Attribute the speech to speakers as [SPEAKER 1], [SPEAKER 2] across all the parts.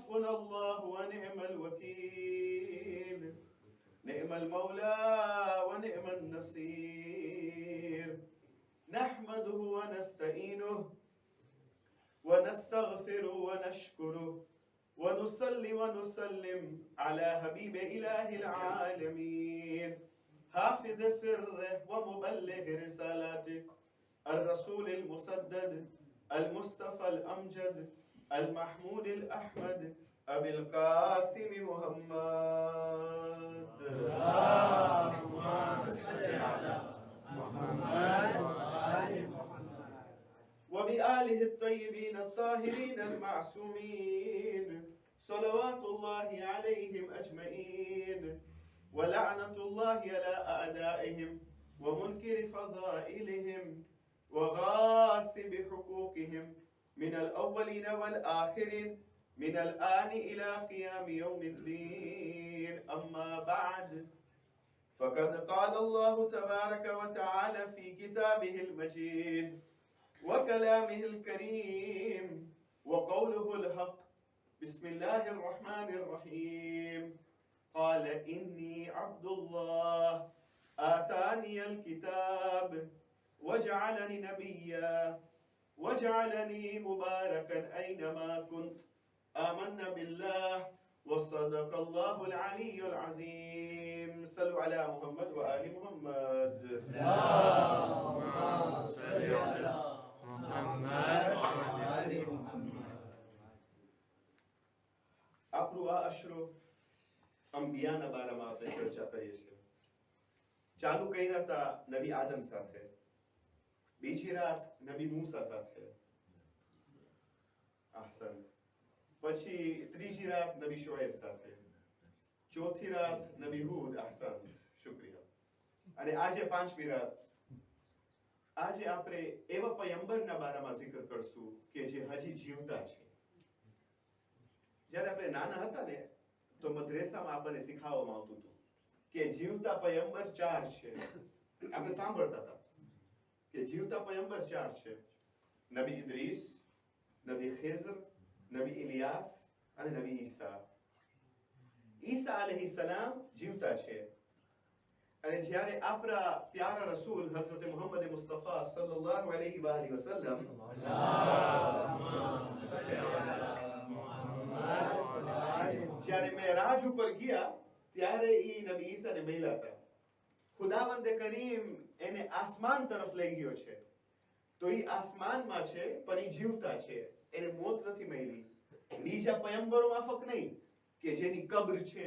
[SPEAKER 1] حسبنا الله ونعم الوكيل نعم المولى ونعم النصير نحمده ونستعينه ونستغفره ونشكره ونصلي ونسلم على حبيب إله العالمين حافظ سره ومبلغ رسالاته الرسول المسدد المصطفى الأمجد المحمود الأحمد أبي القاسم محمد اللهم صل على محمد وآل محمد وبآله الطيبين الطاهرين المعصومين صلوات الله عليهم أجمعين ولعنة الله على أعدائهم ومنكر فضائلهم وغاصب حقوقهم من الأولين والآخرين من الآن إلى قيام يوم الدين أما بعد فقد قال الله تبارك وتعالى في كتابه المجيد وكلامه الكريم وقوله الحق بسم الله الرحمن الرحيم قال إني عبد الله آتاني الكتاب وجعلني نبيا وجعلني مباركا أينما كنت آمنا بالله وصدق الله العلي العظيم صلوا على محمد وآل محمد اللهم صل على محمد وآل محمد આપણું આ અશરો અંબિયાના બારામાં આપણે ચર્ચા કરીએ છીએ. ચાલુ કર્યા હતા નબી આદમ સાથે, બીજી રાત નબી મૂસા સાથે, ahsan, પછી ત્રીજી રાત નબી શોએબ સાથે, ચોથી રાત નબી હૂદ, ahsan, શુક્રિયા, અને આજે પાંચમી રાત. આજે આપણે એવા પયંબરના બારામાં zikr કરશું કે જે હજી જીવતા છે. જ્યારે આપણે નાના હતા ને તો મદ્રેસામાં આપણને શીખવવામાં આવતું હતું કે જીવતા પયંબર 4 છે. આપણે સાંભળતા હતા કે જીવતા પયંબર 4 છે: નબી ઇદ્રીસ, નબી ખિઝર, નબી ઇલિયાસ અને નબી ઈસા. ઈસા અલૈહિસ્સલામ જીવતા છે. અને જ્યારે આપણા પ્યારા રસૂલ હઝરત મુહમ્મદ મુસ્તફા સલ્લલ્લાહુ અલૈહિ વસલ્લમ જ્યારે મેરાજ ઉપર ગયા ત્યારે ઈ નબી ઈસાને મળ્યા હતા. ખુદાવંદે કરીમ એને આસમાન તરફ લઈ ગયો છે. તો ઈ આસમાનમાં છે પણ ઈ જીવતા છે, એને મોત નથી મળી. બીજા પયંબરો માફક નહીં કે જેની કબ્ર છે,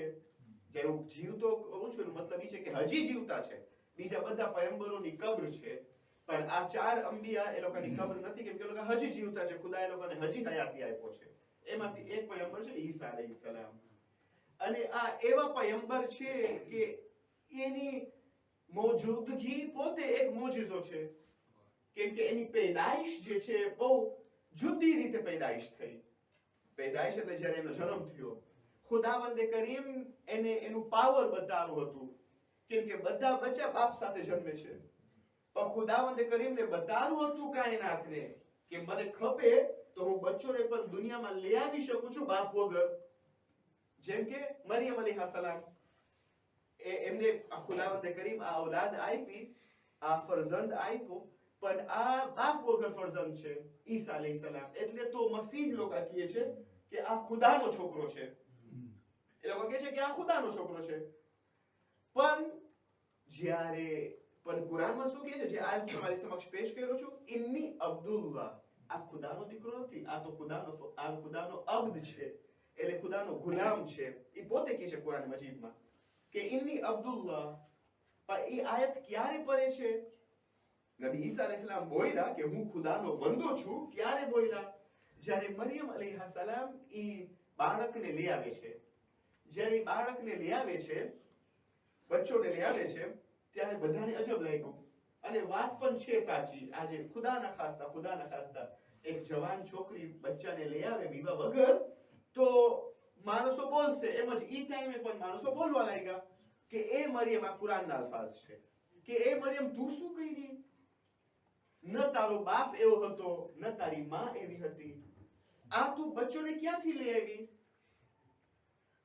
[SPEAKER 1] જેનું જીવતો કહું છું મતલબ ઈ છે કે હજી જીવતા છે. બીજા બધા પયંબરોની કબ્ર છે પણ આ 4 અંબિયા એ લોકોની કબ્ર નથી, કેમ કે એ લોકો હજી જીવતા છે. ખુદા એ લોકોને હજી હયાતી આપ્યો છે. એમાંથી એક પયંબર છે ઈસા અલૈહિસ્સલામ. અને આ એવા પયંબર છે કે એની મોજૂદગી પોતે એક મોજિઝો છે, કેમ કે એની પેદાઈશ જે છે બહુ જુદી રીતે પેદાઈશ થઈ. પેદાઈશ એટલે જ્યારે એનો જન્મ થયો, ખુદાવંદે કરીમ એને એનું પાવર બતાવ્યું હતું, કેમ કે બધા બચ્ચા બાપ સાથે જન્મે છે. પણ ખુદાવંદે કરીમને બતાવ્યું હતું કાયનાતને કે મને ખપે તો હું બચ્ચોને પણ દુનિયામાં લઈ આવી શકું છું બાપ વગર. જેમ કે મરિયમ અલૈહિસ્સલામ, એમને ખુદાવંદે કરીમ આ ઔલાદ આપી, આ ફરજંદ આપ્યો, પણ આ બાપ વગર ફરજંદ છે ઈસા અલૈહિસ્સલામ. એટલે તો મસીહ લોકો કહે છે કે આ ખુદાનો છોકરો છે. એ લોકો કહે છે કે આ ખુદાનો છોકરો છે. પણ જ્યારે પણ કુરાનમાં શું કહે છે, જે આયત તમારી સમક્ષ પેશ કર્યો છું, ઇન્ની અબ્દુલ્લાહ, આ ખુદાનો દીકરો નથી, આ તો ખુદાનો અબ્દ છે, એટલે ખુદાનો ગુલામ છે. એ પોતે કહે છે કુરાન મજીદમાં કે ઇન્ની અબ્દુલ્લાહ. પણ એ આયત ક્યારે પડે છે? નબી ઈસા અલૈહિસ્સલામ બોલ્યા કે હું ખુદાનો બંદો છું. ક્યારે બોલ્યા? જ્યારે મરિયમ અલૈહિસ્સલામ ઈ બાળકને લઈ આવે છે. જ્યારે ઈ બાળકને લઈ આવે છે, બચ્ચોને લઈ આવે છે, ત્યારે બધાને અજબ લાગ્યું. અને વાત પણ છે સાચી. આજે ખુદાના ખાસ્તા એક જવાન છોકરી બચ્ચાને લઈ આવે વિવાહ વગર, તો માણસો બોલશે. એમ જ ઈ ટાઈમે પણ માણસો બોલવા લાગ્યા કે એ મરિયમ, આ કુરાનના અલ્ફાઝ છે કે એ મરિયમ તું શું કરી? ન તારો બાપ એવો હતો, ન તારી માં એવી હતી. આ તું બચ્ચોને ક્યાંથી લઈ આવી?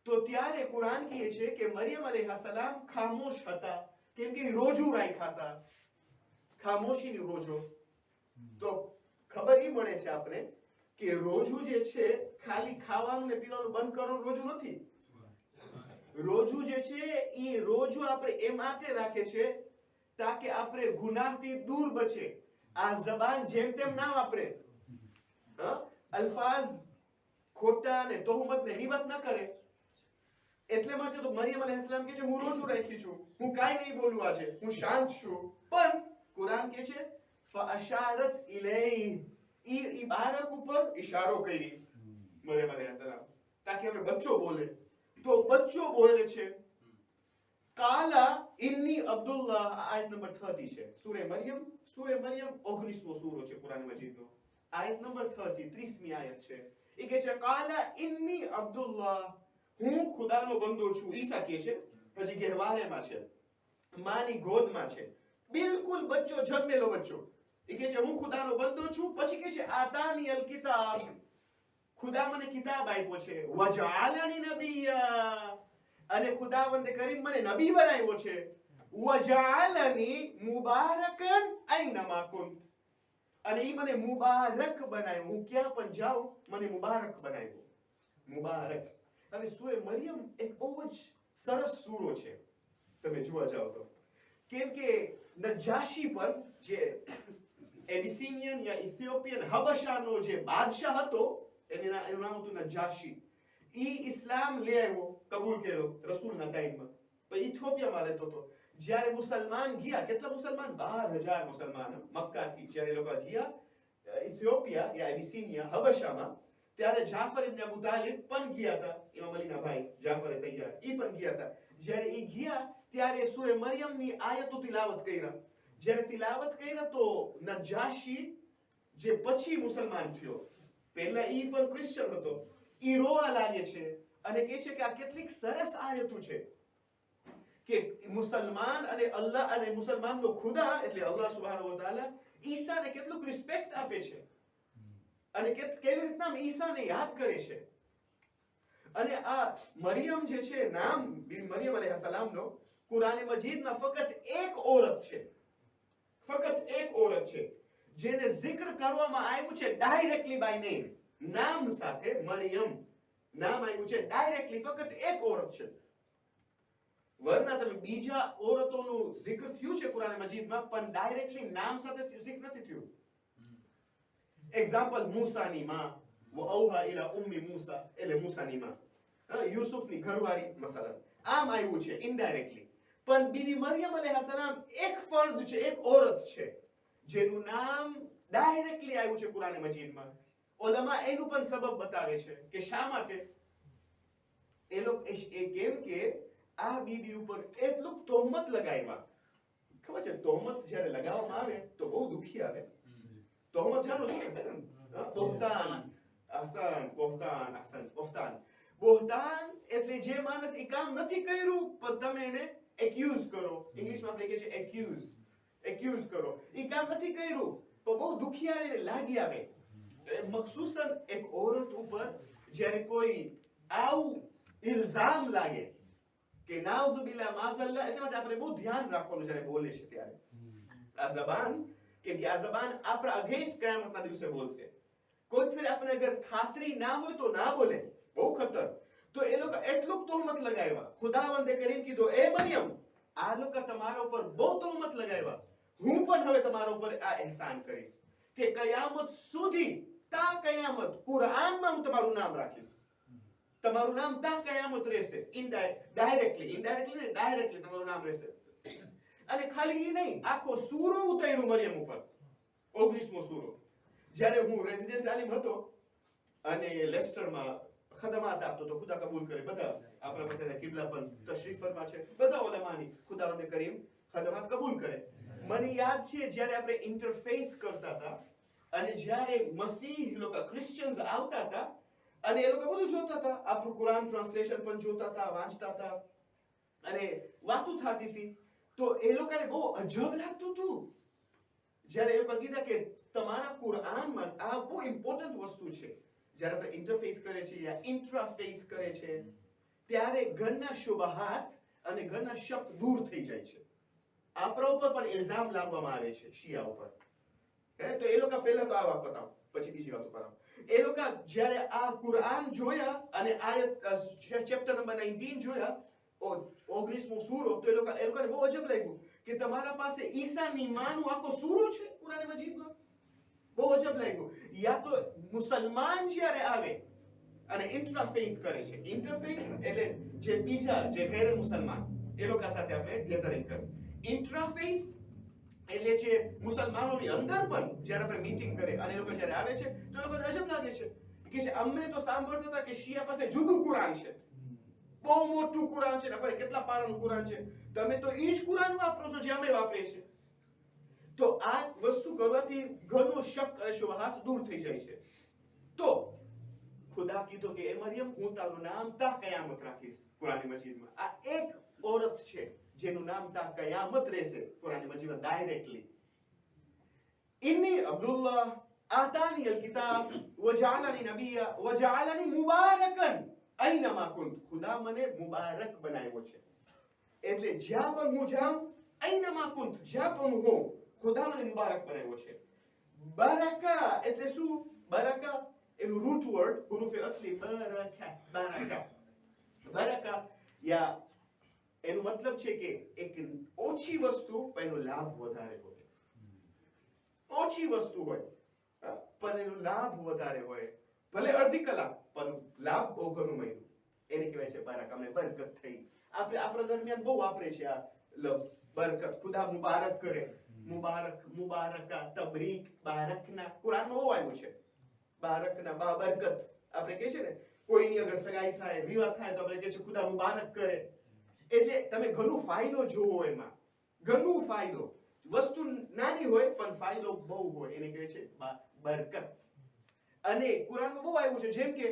[SPEAKER 1] તો ત્યારે કુરાન કહે છે કે મરિયમ અલૈહિસ્સલામ ખામોશ હતા, કેમ કે રોજુ રાખ્યા હતા, ખામોશીની રોજો. તો ખબર એ મળે છે આપણે કે રોજુ જે છે ખાલી ખાવાનું ને પીવાનું બંધ કરવાનું રોજુ નથી. રોજુ જે છે એ રોજુ આપણે એ માટે રાખે છે તાકે આપણે ગુનાહથી દૂર બચે, આ જબાન જેમ તેમ ના વાપરે, અલ્ફાઝ ખોટા ને તોહમત ને ગીબત ના કરે. એટલે માટે તો મરિયમ અલૈહિસ્સલામ કહે છે હું રોજુ રાખી છું, હું કાઈ નહીં બોલું, આજે હું શાંત છું. પણ કુરાન કહે છે ફઅશારત ઇલૈહ, ઈ બાળક ઉપર ઈશારો કરી મરિયમ અલૈહિસ્સલામ તાકે હવે બચ્ચો બોલે. તો બચ્ચો બોલે છે કાલા ઇન્ની અબ્દુલ્લાહ. આયત નંબર 30 છે સૂરે મરિયમ. સૂરે મરિયમ 19મો સૂરો છે કુરાન મજીદનો. આયત નંબર 30 30મી આયત છે. એ કહે છે કાલા ઇન્ની અબ્દુલ્લાહ, હું ખુદાનો બંદો છું. ઈસા કહે છે, હજી ગહેવારેમાં છે, માની ગોદમાં છે, બિલકુલ બચ્ચો, જન્મેલો બચ્ચો. એ કહે છે હું ખુદાનો બંદો છું. પછી કહે છે આતાની અલ કિતાબ, ખુદા મને કિતાબ આપ્યો છે, વજઆલની નબિયા, અને ખુદાવંદે કરીમ મને નબી બનાવ્યો છે, વજઆલની મુબારકન અઈનમા કુંત, અને ઈ મને મુબારક બનાવ્યો, હું ક્યાં પણ જાઉં મને મુબારક બનાવ્યો. મુબારક. હવે સૂરે મરિયમ એક બહુ જ સરસ સૂરો છે તમે જોવા જાઓ તો, કેમ કે નજાશી પણ જે એબિસિનિયન યા ઇથિયોપિયન હબશાનો જે બાદશાહ હતો, એનું નામ હતું નજાશી. ઈ ઇસ્લામ લઈ આવ્યો, કબૂલ કર્યો રસૂલના ટાઈમમાં, પણ ઇથિયોપિયામાં રહેતો હતો. જ્યારે મુસલમાન ગયા, કેટલા મુસલમાન? 12,000 મુસલમાન મક્કાથી જ્યારે લોકો ગયા ઇથિયોપિયા યા એબિસિનિયા હબશામાં, ત્યારે જાફર ઇબ્ન અબુ તાલિબ પણ ગયા હતા, ઇમામ અલીના ભાઈ જાફર તૈયાર, ઈ પણ ગયા હતા. જ્યારે ઈ ગયા ત્યારે સૂરે મરિયમની આયતો તિલાવત કર્યા. જ્યારે તિલાવત કર્યા તો નજાશી જે પછી મુસલમાન થયો, પહેલા ઈ પણ ક્રિશ્ચિયન હતો, ઈ રોવા લાગે છે અને કહે છે કે આ કેટલીક સરસ આયતો છે કે મુસલમાન અને અલ્લાહ અને મુસલમાનનો ખુદા એટલે અલ્લાહ સુબ્હાનહુ વ તઆલા ઈસાને કેટલું રિસ્પેક્ટ આપે છે અને કેવી રીતના ઈસાને યાદ કરે છે. અને આ મરિયમ જે છે, નામ મરિયમ અલૈહિસ્સલામનો કુરાન મજીદમાં ફક્ત એક ઓરત છે, ફક્ત એક ઓરત છે જેને zikr કરવામાં આવ્યું છે ડાયરેક્ટલી બાય નેમ, નામ સાથે મરિયમ નામ આવ્યું છે ડાયરેક્ટલી, ફક્ત એક ઓરત છે. વરના તમે બીજા ઓરતોનું zikr થયું છે કુરાન મજીદમાં, પણ ડાયરેક્ટલી નામ સાથે zikr નથી થયું. એક્ઝામ્પલ મૂસાની માં, વઔહા ઇલા ઉમ્મી મૂસા, એટલે મૂસાની માં, યુસુફની ઘરવાળી મસલન, આમ આવ્યું છે ઇનડાયરેક્ટલી. પણ બીબી મરિયમ અલૈહિસ્સલામ એક ફર્દ છે, એક ઓરત છે જેનું નામ ડાયરેક્ટલી આવ્યું છે કુરાન મજીદમાં. ઉલમા એનું પણ સબબ બતાવે છે કે શા માટે એ લોકો કેમ કે આ બીબી ઉપર એટલું તોહમત લગાવ્યા. ખબર છે તોહમત જ્યારે લગાવવામાં આવે તો બહુ દુખી આવે. તોહમત જાણો છો? બોહતાન, અહસાન, બોહતાન, અહસાન, બોહતાન. બોહતાન એટલે જે માણસ એ કામ નથી કર્યું પણ તમે એને એક્યુઝ કરો. ઇંગ્લિશમાં આપણે કહે છે એક્યુઝ કરો. એ કામ નથી કર્યું તો બહુ દુખી આવે, લાગી આવે. મખસૂસન એક ઓરત ઉપર જ્યારે કોઈ આવું ઇલ્ઝામ લાગે કે નાઉઝુબિલ્લાહ માઝલ્લા, એટલે માટે આપણે બહુ ધ્યાન રાખવાનું જ્યારે બોલે છે ત્યારે. આ ઝબાન કે આ ઝબાન આપણા અગેન્સ્ટ કયામતના દિવસે બોલશે. કોઈ ફિર આપણે અગર ખાતરી ના હોય તો ના બોલે, બહુ ખતર. તો એ લોકો એટલું તોહમત લગાવ્યા. ખુદાવંદે કરીમ કીધું એ મરિયમ આ લોકો તમારા ઉપર બહુ તોહમત લગાવ્યા, હું પણ હવે તમારા ઉપર આ એહસાન કરીશ કે કયામત સુધી, તા કયામત કુરાનમાં હું તમારું નામ રાખીશ, તમારું નામ તા કયામત રહેશે. ડાયરેક્ટલી તમારું નામ રહેશે. અને ખાલી ઈ નહીં, આખો સૂરો ઉતાર્યો મરિયમ ઉપર, 19મો સૂરો. જ્યારે હું રેઝિડેન્ટ આલિમ હતો અને લેસ્ટરમાં ખદમાત આપતો તો, ખુદા કબૂલ કરે, બધા આપણા પાસે કિબલા પણ તશરીફ ફરમા છે, બધા ઉલમાની ખુદાવંદે કરીમ ખદમાત કબૂલ કરે. મને યાદ છે જ્યારે આપણે ઇન્ટરફેથ કરતા હતા અને જ્યારે મસીહ લોકો ક્રિશ્ચિયન્સ આવતા હતા અને એ લોકો બધું જોતા હતા, આપણું કુરાન ટ્રાન્સલેશન પણ જોતા હતા, વાંચતા હતા અને વાતો થતી હતી, તો એ લોકોને બહુ અજબ લાગતું હતું જ્યારે એ લોકો કીધા કે તમારા કુરાનમાં આ બહુ ઇમ્પોર્ટન્ટ વસ્તુ છે. જ્યારે આપણે ઇન્ટરફેથ કરે છે યા ઇન્ટ્રાફેથ કરે છે ત્યારે ઘરના શુબહાત અને ઘરના શક દૂર થઈ જાય છે. આપણા ઉપર પણ ઇલ્ઝામ લાવવામાં આવે છે શિયા ઉપર. તો એ લોકો પહેલા તો આ વાત બતાવો, પછી બીજી વાત ઉપર આવો. એ લોકો જ્યારે આ કુરાન જોયા અને આયત ચેપ્ટર નંબર 19 જોયા, 19મો સૂરો, તો એ લોકોને બહુ અજબ લાગ્યું કે તમારા પાસે ઈસાની માનું આખો સૂરો છે કુરાન મજીદમાં. બહુ અજબ લાગ્યું. યા તો મુસલમાન જ્યારે આવે અને ઇન્ટરફેથ કરે છે, ઇન્ટરફેથ એટલે જે બીજા જે ગેર મુસલમાન એ લોકો સાથે આપણે ગેધરિંગ કરીએ. ઇન્ટરફેથ એટલે જે મુસલમાનોની અંદર પણ જ્યારે આપણે મીટિંગ કરે અને એ લોકો જ્યારે આવે છે તો લોકોને અજબ લાગે છે કે અમે તો સાંભળતા હતા કે શિયા પાસે જુદું કુરાન છે, બહુ મોટું કુરાન છે, ખબર કેટલા પારાનું કુરાન છે, તમે તો ઈ જ કુરાન વાપરો છો જે અમે વાપરીએ છીએ. તો આ વસ્તુ કરવાથી ઘણો શક અને શુબહાત દૂર થઈ જાય છે. તો ખુદા કીધું કે એ મરિયમ, હું તારું નામ તા કયામત રાખીશ કુરાન મજીદમાં. આ એક औरत છે જેનું નામ તા કયામત રહેશે કુરાન મજીદમાં ડાયરેક્ટલી. ઇન્ની અબ્દુલ્લાહ આતાની અલકિતાબ વજઆલની નબિયા વજઆલની મુબારકન અઈનમા કુંત. ખુદા મને મુબારક બનાવ્યો છે, એટલે જ્યાં પણ હું જાઉં, અઈનમા કુંત, જ્યાં પણ હું, ખુદા મને મુબારક બનાવ્યો છે. બરકા એટલે શું? બરકા એનું રૂટ વર્ડ હુરુફે અસલી બરકા, બરકા, બરકા યા એનો મતલબ છે કે એક ઓછી વસ્તુ પણ એનો લાભ વધારે હોય. ઓછી વસ્તુ હોય પણ એનો લાભ વધારે હોય, ભલે અડધી કલાક પણ લાભ બહુ ઘણું મળ્યું, એને કહેવાય છે બરકા. અમને બરકત થઈ. આપણે આપણા દરમિયાન બહુ વાપરે છે આ લફ્ઝ બરકત. ખુદા મુબારક કરે, મુબારક, મુબારકા, તબરીક, બારકના. કુરાનમાં બહુ આવ્યું છે બારકના, બાબરકત. આપણે કહે છે ને કોઈની અગર સગાઈ થાય, વિવાહ થાય તો આપણે કહે છે ખુદા મુબારક કરે. એટલે તમે ઘણું ફાયદો જોવો એમાં, ઘણું ફાયદો. વસ્તુ નાની હોય પણ ફાયદો બહુ હોય, એને કહે છે બરકત. અને કુરાનમાં બહુ આવ્યું છે, જેમ કે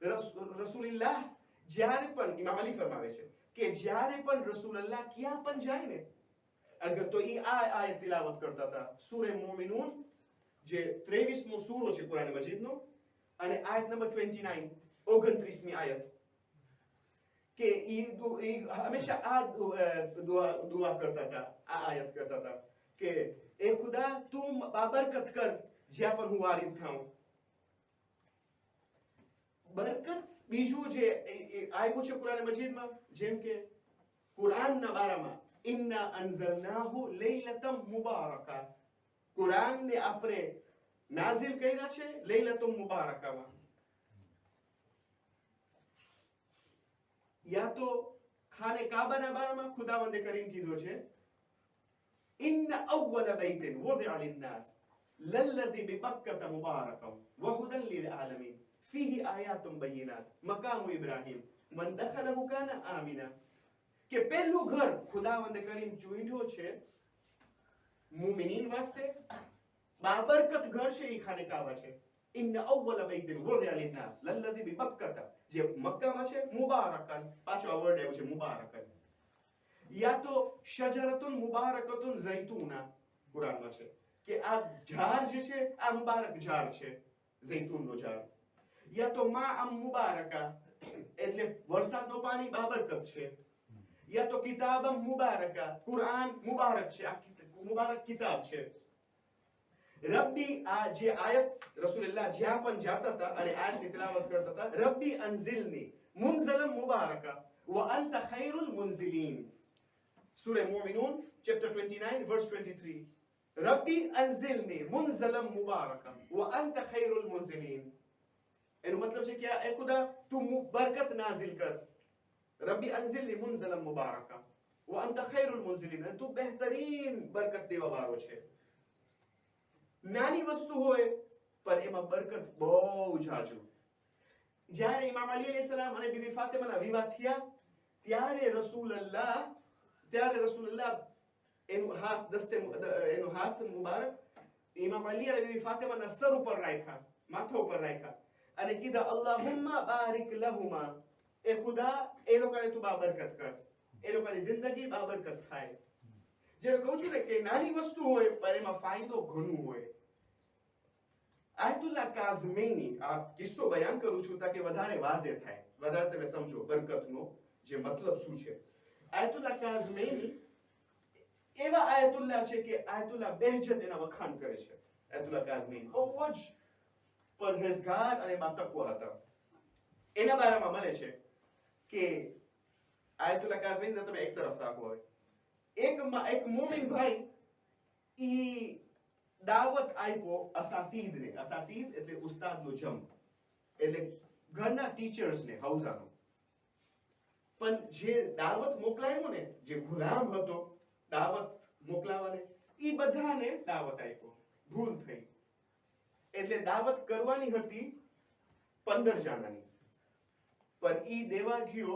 [SPEAKER 1] રસૂલુલ્લાહ જ્યારે પણ, ઇમામ અલી ફરમાવે છે કે જ્યારે પણ રસૂલુલ્લાહ ક્યાં પણ જાય ને, અગર તો એ આ આયત તિલાવત કરતા હતા, સૂરે મોમિનૂન જે 23મો સૂરો છે કુરાન મજીદનો, અને આયત નંબર 29, 29મી આયત, કે ઈ હંમેશા આ દુઆ કરતા હતા, આ આયત કરતા હતા કે એ ખુદા તું બાબરકત કર જ્યાં પણ હું વારિદ થાઉં. બરકત બીજું જે આવ્યું છે કુરાન મજીદમાં, જેમ કે કુરાનના બારામાં, ઇન્ના અન્ઝલનાહુ લૈલતમ મુબારકા. કુરાનને આપણે નાઝિલ કર્યા છે લૈલતુમ મુબારકામાં. યા તો ખાને કાબાના બારામાં ખુદાવંદે કરીમ કીધો છે, ઇન્ન અવ્વલ બૈતિન વુદિઅ લિન્નાસ લલ્લઝી બિબક્કત મુબારકમ વહુદન લિલઆલમીન ફીહી આયાતુમ બય્યિનાત મકામુ ઇબ્રાહીમ મન દખલહુ કાન આમિના. કે પહેલું ઘર ખુદાવંદે કરીમ ચૂંટ્યો છે મુમિનીન વાસ્તે, બાબરકત ઘર છે ઈ ખાને કાબા છે. ઇન્ન અવ્વલ બૈતિન વુદિઅ લિન્નાસ લલ્લઝી બિબક્કત, જે મક્કામાં છે, મુબારકન, પાછો આ વર્ડ આવ્યો છે મુબારકન. યા તો શજરતુન મુબારકતુન ઝૈતુના કુરાનમાં છે કે આ ઝાડ જે છે આ મુબારક ઝાડ છે, ઝૈતુનનો ઝાડ. યા તો મા આમ મુબારકા એટલે વરસાદનો પાણી બાબરકત છે. યા તો કિતાબમ મુબારકા, કુરાન મુબારક છે, આ મુબારક કિતાબ છે. રબ્બી, આ જે આયત રસૂલુલ્લાહ જ્યાં પણ જાતા હતા અને આયતની તિલાવત કરતા હતા, રબ્બી અનઝિલની મુનઝલમ મુબારકા વ અંત ખૈરુલ મુનઝિલીન. સૂરે મોમિનૂન ચેપ્ટર 29 વર્સ 23. રબ્બી અનઝિલની મુનઝલમ મુબારકા વ અંત ખૈરુલ મુનઝિલીન. એનો મતલબ છે કે એ ખુદા તું બરકત નાઝિલ કર. રબ્બી અનઝિલની મુનઝલમ મુબારકા વ અંત ખૈરુલ મુનઝિલીન, તું બહેતરીન બરકત દેવા વાળો છે. નાની વસ્તુ હોય પણ એમાં બરકત બહુ જાજુ. જ્યારે ઇમામ અલી અલૈહિસ્સલામ અને બીબી ફાતિમાના વિવાહ થયા ત્યારે રસૂલુલ્લાહ એનું હાથ દસ્તે, એનો હાથ મુબારક ઇમામ અલી અને બીબી ફાતિમાના સર ઉપર રાખ્યા, માથા ઉપર રાખ્યા અને કીધા અલ્લાહુમ્મા બારિક લહુમા, એ ખુદા એ લોકોને તું બાબરકત કર, એ લોકોની જિંદગી બાબરકત થાય. જ્યારે કહું છું ને કે નાની વસ્તુ હોય પણ એમાં ફાયદો ઘણું હોય. આયતુલ્લાહ કાઝમીની આ કિસ્સો બયાન કરું છું તાકે વધારે વાઝે થાય. વધારે તમે સમજો બરકતનો જે મતલબ શું છે. આયતુલ્લા કાઝમીની એવા આયતુલ્લા છે કે આયતુલ્લા બેહજત એના વખાણ કરે છે. આયતુલ્લા કાઝમીની બહુ જ પરહેઝગાર અને બાતકવા હતા. એના બારામાં મળે છે કે આયતુલ્લા કાઝમીને તમે એક તરફ રાખો હોય, એક મોમિન ભાઈ ઈ દાવત આપ્યો અસાતીદને. અસાતીદ એટલે ઉસ્તાદનો જમ, એટલે ઘરના ટીચર્સને, હૌઝાનો. પણ જે દાવત મોકલાયો ને, જે ગુલામ હતો દાવત મોકલાવાને, ઈ બધાને દાવત આપ્યો. ભૂલ થઈ એટલે દાવત કરવાની હતી 15 જણાની, પણ ઈ દેવા ગયો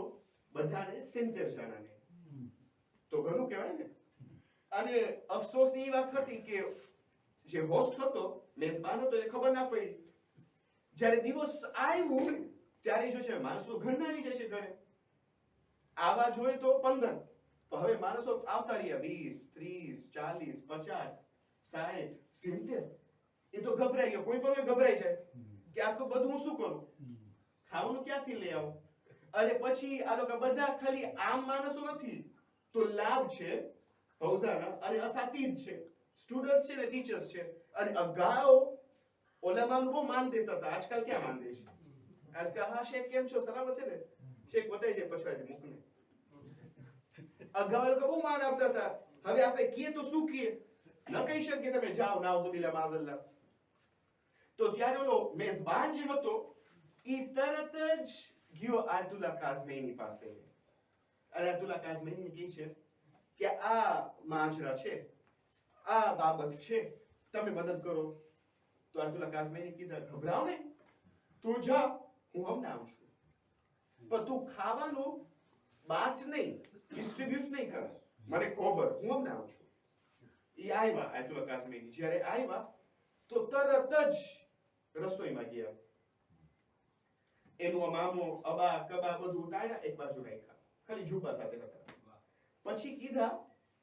[SPEAKER 1] બધાને 70 જણાને. તો ઘણું કહેવાય ને. અને અફસોસની વાત હતી કે જે હોસ્ટ હતો, મેઝબાન હતો, એને ખબર ના પડી. જ્યારે દિવસ આવ્યું ત્યારે જો છે માણસો ઘરના આવી જાય છે ઘરે. આવા જોઈએ તો 15, તો હવે માણસો આવતા રહ્યા 20, 30, 40, 50, 60, 70. એ તો ગભરાઈ ગયો. કોઈ પણ ગભરાઈ જાય કે આ તો બધું હું શું કરું, ખાવાનું ક્યાંથી લઈ આવું. અને પછી આ લોકો બધા ખાલી આમ માણસો નથી, તો લાભ છે હૌઝાના અને અસાતીદ છે, સ્ટુડન્ટ્સ છે ને ટીચર્સ છે. અને અગાઉ ઓલામાનું બહુ માન દેતા હતા. આજકાલ ક્યાં માન દે છે? આજકાલ હા શેખ કેમ છો, સલામત છે ને, શેખ બતાવી જાય પછવાડી મૂકને. અગાઉ લોકો બહુ માન આપતા હતા. હવે આપણે કીએ તો શું કીએ, ન કહી શકીએ તમે જાઓ નાઉઝુબિલ્લા માઝલ્લા. તો ત્યારે ઓલો મેઝબાન જે હતો ઈ તરત જ ગયો આયતુલ્લા કાઝમીની પાસે. અને આયતુલ્લા કાઝમીની કહે છે કે આ માજરા છે, આ બાબત છે, તમે મદદ કરો. તો આયતુલ્લા કાઝમીની કીધા ગભરાવ નહીં, તું જા, હું હમણાં આવું છું, પણ તું ખાવાનું બાટ નહીં, ડિસ્ટ્રીબ્યુટ નહીં કર, મને ખબર, હું હમણાં આવું છું. ઈ આવ્યા આયતુલ્લા કાઝમીની. જ્યારે આવ્યા તો તરત જ રસોઈમાં ગયા. એનું અમામો અબા કબા બધું ઉતાર્યા, એક બાજુ રાખ્યા, ખાલી ઝૂપા સાથે હતા. પછી કીધા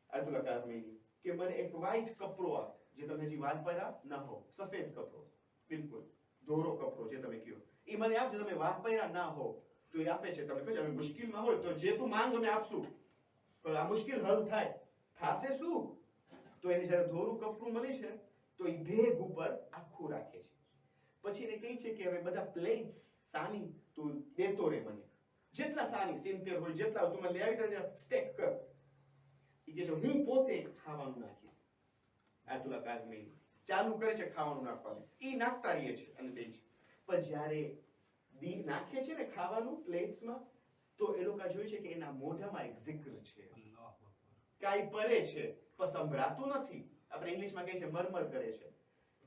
[SPEAKER 1] આયતુલ્લા કાઝમીની કે મને એક વ્હાઈટ કપડો આપ, જે તમે હજી વાત પહેર્યા ન હો, સફેદ કપડો, બિલકુલ દોરો કપડો જે તમે કહો, એ મને આપજો. તમે વાત પહેર્યા ના હો તો એ આપે છે. તમે કહો અમે મુશ્કેલમાં હોય તો જે તું માંગ અમે આપશું, પણ આ મુશ્કેલ હલ થાય, થાશે શું? તો એને જ્યારે દોરું કપડું મળી છે તો એ દેહ ઉપર આખું રાખે છે. પછી એને કહે છે કે હવે બધા પ્લેટ્સ સાની તું દેતો રે મને, જેટલા સાની 70 હોય જેટલા તું મને લઈ આવી સ્ટેક કર. એ કહે છે હું પોતે ખાવાનું નાખીશ. આયતુલ્લા કાઝમીની ચાલુ કરે છે ખાવાનું નાખવાનું, ઈ નાખતા રહે છે અને દે છે. પણ જ્યારે નાખે છે ને ખાવાનું પ્લેટ્સમાં, તો એ લોકો જોઈ છે કે એના મોઢામાં એક zikr છે, કાઈ પરે છે પણ સંભળાતું નથી. આપણે ઇંગ્લિશમાં કહે છે મરમર કરે છે,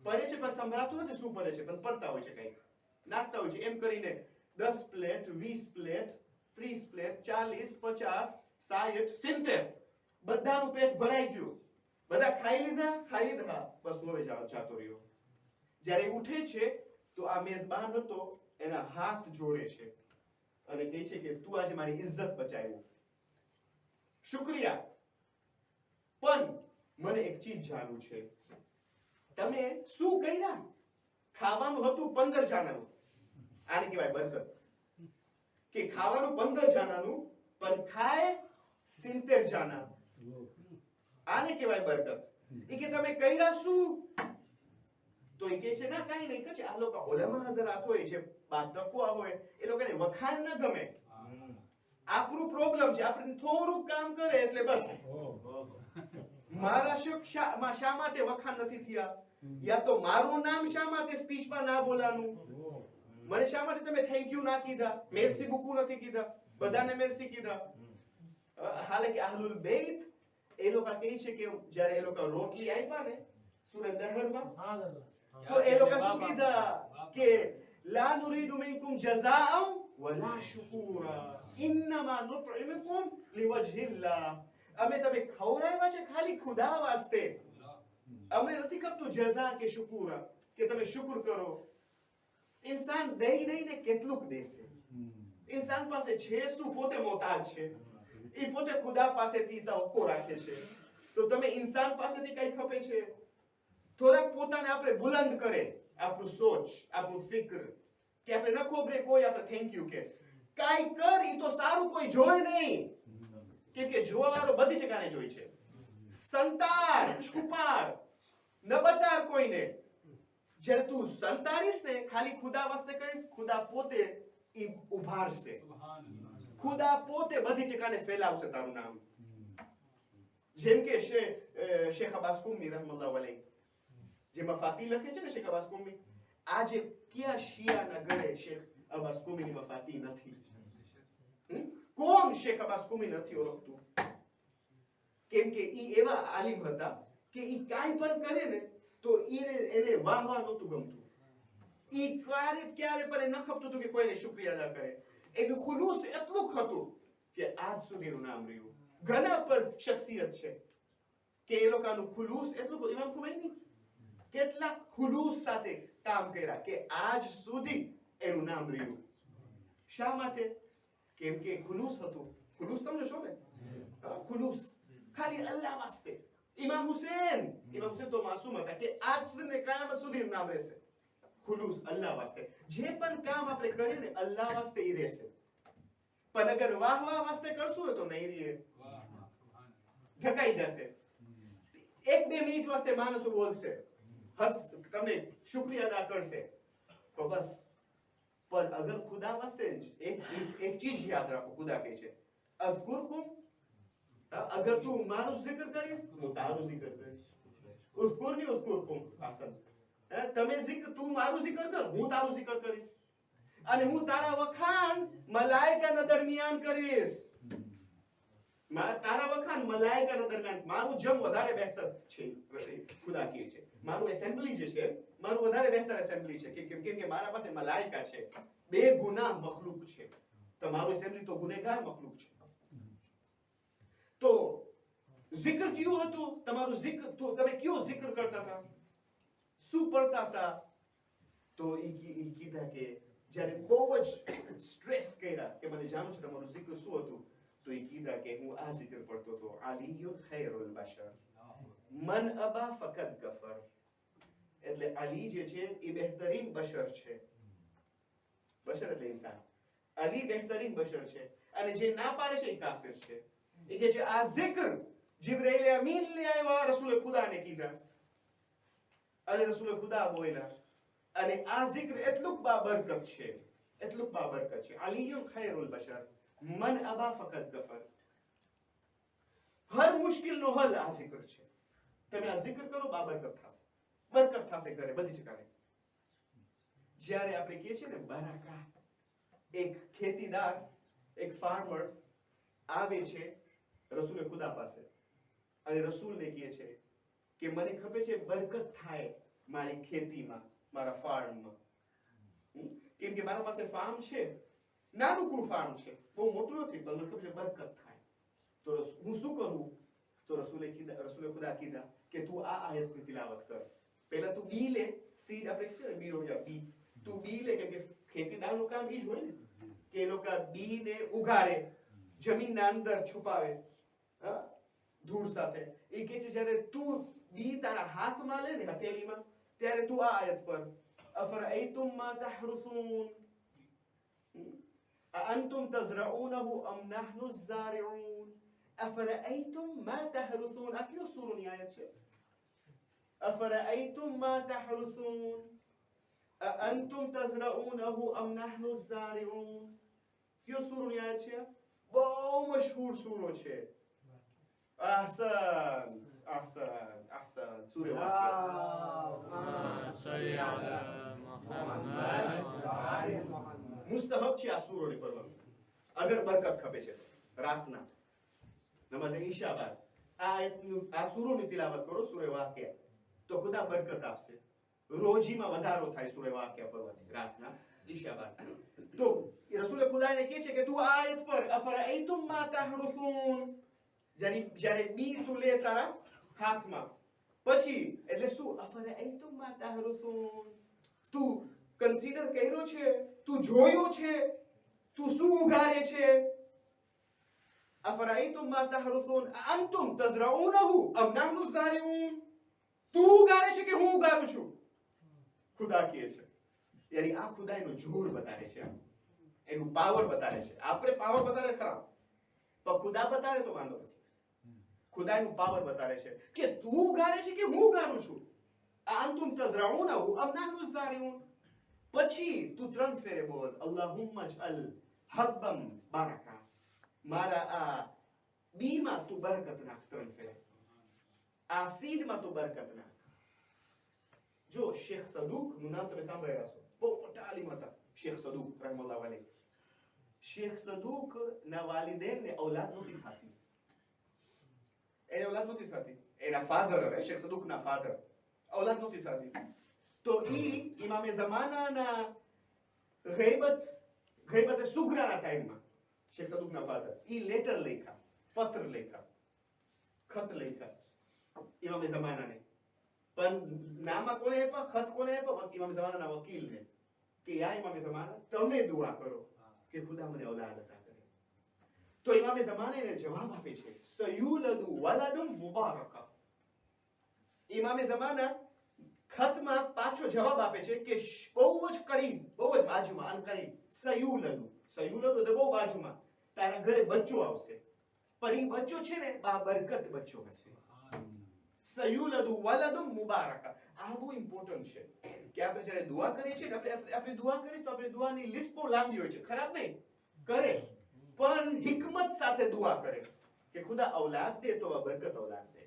[SPEAKER 1] પરે છે પણ સંભળાતું નથી શું પરે છે, પણ પડતા હોય છે, કંઈક નાખતા હોય છે. એમ કરીને 10 પ્લેટ, 20 પ્લેટ, 30 પ્લેટ, 40, 50, 60, 70 બધાનું પેટ ભરાઈ ગયું. બધા ખાઈ લીધા, બસ હવે જાતો રહ્યો. જ્યારે ઉઠે છે તો આ મેઝબાન હતો એના હાથ જોડે છે અને કહે છે કે તું આજે મારી ઇજ્જત બચાવ્યો, શુક્રિયા. પણ મને એક ચીજ જાણવું છે, તમે શું કર્યા? ખાવાનું હતું 15 જણાનું, આને કહેવાય બરકત. કે ખાવાનું 15 જણાનું પણ ખાય 70 જણા, આને કહેવાય બરકત. એ કે તમે કર્યા શું? તો એ કહે છે ના કાંઈ નહીં. કે આ લોકો ઉલેમા હઝરાત હોય છે, બાદકવા હોય, એ લોકોને વખાણ ન ગમે. આપણું પ્રોબ્લેમ છે, આપણે થોડું કામ કરે એટલે બસ મારા શિક્ષામાં શા માટે વખાણ નથી થયા, યા તો મારું નામ શા માટે સ્પીચમાં ના બોલાનું, મને શા માટે તમે થેન્ક યુ ના કીધા, મેર્સી બુકુ નથી કીધા, બધાને મેર્સી કીધા. હાલે કે અહલુલ બેત એ લોકો કહે છે કે જ્યારે એ લોકો રોટલી આપ્યા ને સૂરત દહરમાં, તો એ લોકો શું કીધા કે લા નુરીદુ મિનકુમ જઝાઅન વલા શુકુરા ઇન્નમા નુતઇમુકુમ લિવજહિલ્લાહ. અમે તમે ખવડાવ્યા છે ખાલી ખુદા વાસ્તે, અમને નથી ખપતું જઝા કે શુકુરા કે તમે શુક્ર કરો. ઇન્સાન દઈને કેટલુંક દેશે? ઇન્સાન પાસે છે શું? પોતે મોહતાજ છે. એ પોતે ખુદા પાસેથી તવક્કો રાખે છે. તો તમે ઇન્સાન પાસેથી કઈ ખપે છે? થોડાક પોતાને આપણે બુલંદ કરે, આપણું સોચ, આપણું ફિક્ર, કે આપણે ન ખોબરે કોઈ આપણે થેન્ક યુ કે કાઈ કર ઈ તો સારું કોઈ જોય નહીં, કેમ કે જોવા વાળો બધી જગ્યાએ જોઈ છે. સંતાર છુપાર ન બતાર કોઈને. જ્યારે તું સંતારીશ ને, ખાલી ખુદા વાસ્તે કરીશ, ખુદા પોતે ઈ ઉભારશે, ખુદા પોતે બધી જગ્યાએ ફેલાવશે તારું નામ. જેમ કે શેખ અબ્બાસ કુમી રહમતુલ્લાહ અલૈહ જે મફાતી લખે છે ને, શેખ અબ્બાસ કુમી, આજે કયા શિયાના ઘરે શેખ અબ્બાસ કુમીની મફાતી નથી? કોણ શેખ અબ્બાસ કુમી નથી ઓળખતું? કેમ કે ઈ એવા આલિમ હતા કે ઈ કાંઈ પણ કરે ને તો એને વાહ નહોતું ગમતું. ઈ ક્યારે પણ ન ખપતું હતું કે કોઈને શુક્રિયા અદા કરે. એનું ખુલૂસ એટલું હતું કે આજ સુધીનું નામ રહ્યું. ઘણા પર શખ્સિયત છે કે એ લોકોનું ખુલૂસ એટલું, ઇમામ ખુમૈની કેટલા ખુલૂસ સાથે કામ કર્યા કે આજ સુધી એનું નામ રહ્યું. શા માટે? કેમ કે ખુલૂસ હતું. ખુલૂસ સમજો છો ને? ખુલૂસ ખાલી અલ્લાહ વાસ્તે. ઇમામ હુસેન તો માસૂમ હતા કે આજ સુધી ને કયામત સુધી નામ રહેશે. ખુલૂસ અલ્લાહ વાસ્તે. જે પણ કામ આપણે કરીએ ને અલ્લાહ વાસ્તે ઈ રહેશે. પણ અગર વાહ વાસ્તે કરશું ને તો નહીં રહે, ઢકાઈ જશે. 1-2 મિનિટ વાસ્તે માણસો બોલશે, તમને શુક્રિયા અદા કરશે તો બસ. પણ અગર ખુદા વાસ્તે એક ચીજ યાદ રાખો, ખુદા કહે છે અઝકુરકુમ, અગર તું મારું zikr કરીશ હું તારું zikr કરીશ. ઉઝકુરની ઉઝકુરકુમ હાસન, તમે તું મારું zikr કર હું તારું zikr કરીશ. અને હું તારા વખાણ મલાઈકાના દરમિયાન કરીશ. તારા વખાણ મલાઈકાના દરમિયાન. મારું જમ વધારે બહેતર છે, ખુદા કહે છે. મારું એસેમ્બલી જે છે, મારું વધારે બહેતર એસેમ્બલી છે, કેમ કે મારા પાસે મલાઈકા છે. બેગુનાહ મખલુક છે. તમારું એસેમ્બલી તો ગુનેગાર મખલુક છે. તો zikr ક્યું હતું તમારું? zikr તો તમે કયો zikr કરતા હતા, શું પડતા હતા? તો ઈ કીધા કે જ્યારે બહુ જ સ્ટ્રેસ કર્યા કે મને જાણું છે તમારું zikr શું હતું, તો ઈ કીધા કે હું આ zikr પડતો હતો, અલીયુન ખૈરુલ બશર મન અબા ફકદ કફર. એટલે અલી જે છે એ બહેતરીન બશર છે. બશર એટલે ઇન્સાન. અલી બહેતરીન બશર છે અને જે ના પાડે છે એ કાફિર છે. એ કે છે આ zikr જિબ્રાઈલ અમીન લઈ આવ્યા, રસૂલ ખુદાને કીધા અને રસૂલ ખુદા બોલ્યા. અને આ zikr એટલું બાબરકત છે, એટલું બાબરકત છે. અલીયુન ખૈરુલ બશર મન અબા ફકદ કફર. હર મુશ્કિલનો હલ આ zikr છે. તમે આ zikr કરો, બાબરકત થશે, બરકત થશે ઘરે બધી જગ્યાએ. જ્યારે આપણે કહીએ છીએ ને બરકા, એક ખેતીદાર, એક ફાર્મર આવે છે રસૂલ ખુદા પાસે અને રસૂલને કહે છે કે મને ખબર છે બરકત થાય મારી ખેતીમાં, મારા ફાર્મમાં. કેમ કે મારા પાસે ફાર્મ છે, નાનું ફાર્મ છે, બહુ મોટું નથી, પણ મને ખબર છે બરકત થાય. તો હું શું કરું? તો રસૂલે ખુદા કીધા કે તું આ આયતની તિલાવત કર. પહેલા તું બી લે, સીડ આપણે કહીએ ને બીઓ યા બી, તું બી લે. કેમ કે ખેતીદારનું કામ ઈ જ હોય ને કે એ લોકો બીને ઉગાડે, જમીનના અંદર છુપાવે ધૂળ સાથે. એ કહે છે જ્યારે તું બી તારા હાથમાં લે ને, હથેળીમાં, ત્યારે તું આ આયત પર અફરઅયતુમ મા તહરુસૂન અઅંતુમ તઝરઉનહુ અમ નહ્નુ ઝારિઉન અફરઅયતુમ મા તહરુસૂન. આ કયો સૂરાની આયત છે? અફરઅયતુમ મા તહરુસૂન અઅંતુમ તઝરઉનહુ અમ નહ્નુ ઝારિઉન. કયો સૂરાની આયત છે? બહુ મશહૂર સૂરો છે. અહસન અહસન અહસન. સૂરે મુસ્તહબ છે આ સૂરોને પડવાનું અગર બરકત ખપે છે તો. રાતના નમાઝે ઈશા બાદ આ સૂરોની તિલાવત કરો, સૂરે વાકિયા, તો ખુદા બરકત આપશે. રોજીમાં વધારો થાય સૂરે વાકિયા પડવાથી રાતના ઈશા બાદ. તો રસૂલે ખુદાને કહે છે કે તું આ આયત પર અફરઅયતુમ મા તહરુસૂન, જ્યારે બી તું લે તારા હાથમાં, પછી એટલે શું? અફરઅયતુમ મા તહરુસૂન, તું કન્સિડર કર્યો છે, તું જોયો છે, તું શું ઉગાડે છે? અફરઅયતુમ મા તહરુસૂન અઅંતુમ તઝરઉનહુ અમ નહ્નુ ઝારિઉન. તું ઉગાડે છે કે હું ઉગાડું છું? ખુદા કહે છે. યાની આ ખુદાઈનો જોર બતાવે છે. એનું પાવર બતાવે છે. આપણે પાવર બતાવે ખરા, પણ ખુદા બતાવે તો વાંધો નથી. ખુદા એનું પાવર બતાવે છે કે તું ગારે છે કે હું ગારું છું. અંતુમ તઝરાઉનહુ અમ નહનુ ઝારિઉન. પછી તું 3 ફેરે બોલ, અલ્લાહુમ્મા જઅલ હબ્બમ બારકા, મારા આ બીમાં તું બરકત નાખ. 3 ફેરે આ સીડમાં તું બરકત નાખ. જો શેખ સદુક નું નામ તમે સાંભળ્યા હશો, બહુ મોટા આલિમ હતા શેખ સદુક રહમતુલ્લાહ અલૈહ. શેખ સદુક ના વાલિदैन ને ઔલાદ નહોતી થતી. એને ઔલાદ નહોતી થતી. એના ફાધર, હવે શેખ સદુક ના ફાધર, ઔલાદ નહોતી થતી. તો ઈ ઇમામે ઝમાનાના ગૈબત સુઘરાના ટાઈમમાં શેખ સદુક ના ફાધર ઈ લેટર લખ્યા, પત્ર લખ્યા, ખત લખ્યા ઇમામે ઝમાનાને. પણ નામા કોને આપ્યા, ખત કોને આપ્યા? ઇમામે ઝમાનાના વકીલને, કે યા ઇમામે ઝમાના તમે દુઆ કરો કે ખુદા મને ઔલાદ અતા કરે. તો ઇમામે ઝમાના એને જવાબ આપે છે, સયુલદુ વલદુન મુબારકા. ઇમામે ઝમાના ખતમાં પાછો જવાબ આપે છે કે બહુ જ કરીબ, બહુ જ બાજુમાં, અન કરીબ, સયુલદુ, સયુલદુ તો બહુ બાજુમાં તારા ઘરે બચ્ચો આવશે, પણ ઈ બચ્ચો છે ને બાબરકત બચ્ચો હશે. સયુલદુ વલદુન મુબારકા. આ બહુ ઇમ્પોર્ટન્ટ છે કે આપણે જ્યારે દુઆ કરીએ છીએ, આપણે દુઆ કરીએ તો આપણે દુઆની લિસ્ટ બહુ લાંબી હોય છે, ખરાબ નહીં કરે, પણ હિકમત સાથે દુઆ કરે કે ખુદા ઔલાદ દે તો બરકત ઔલાદ દે.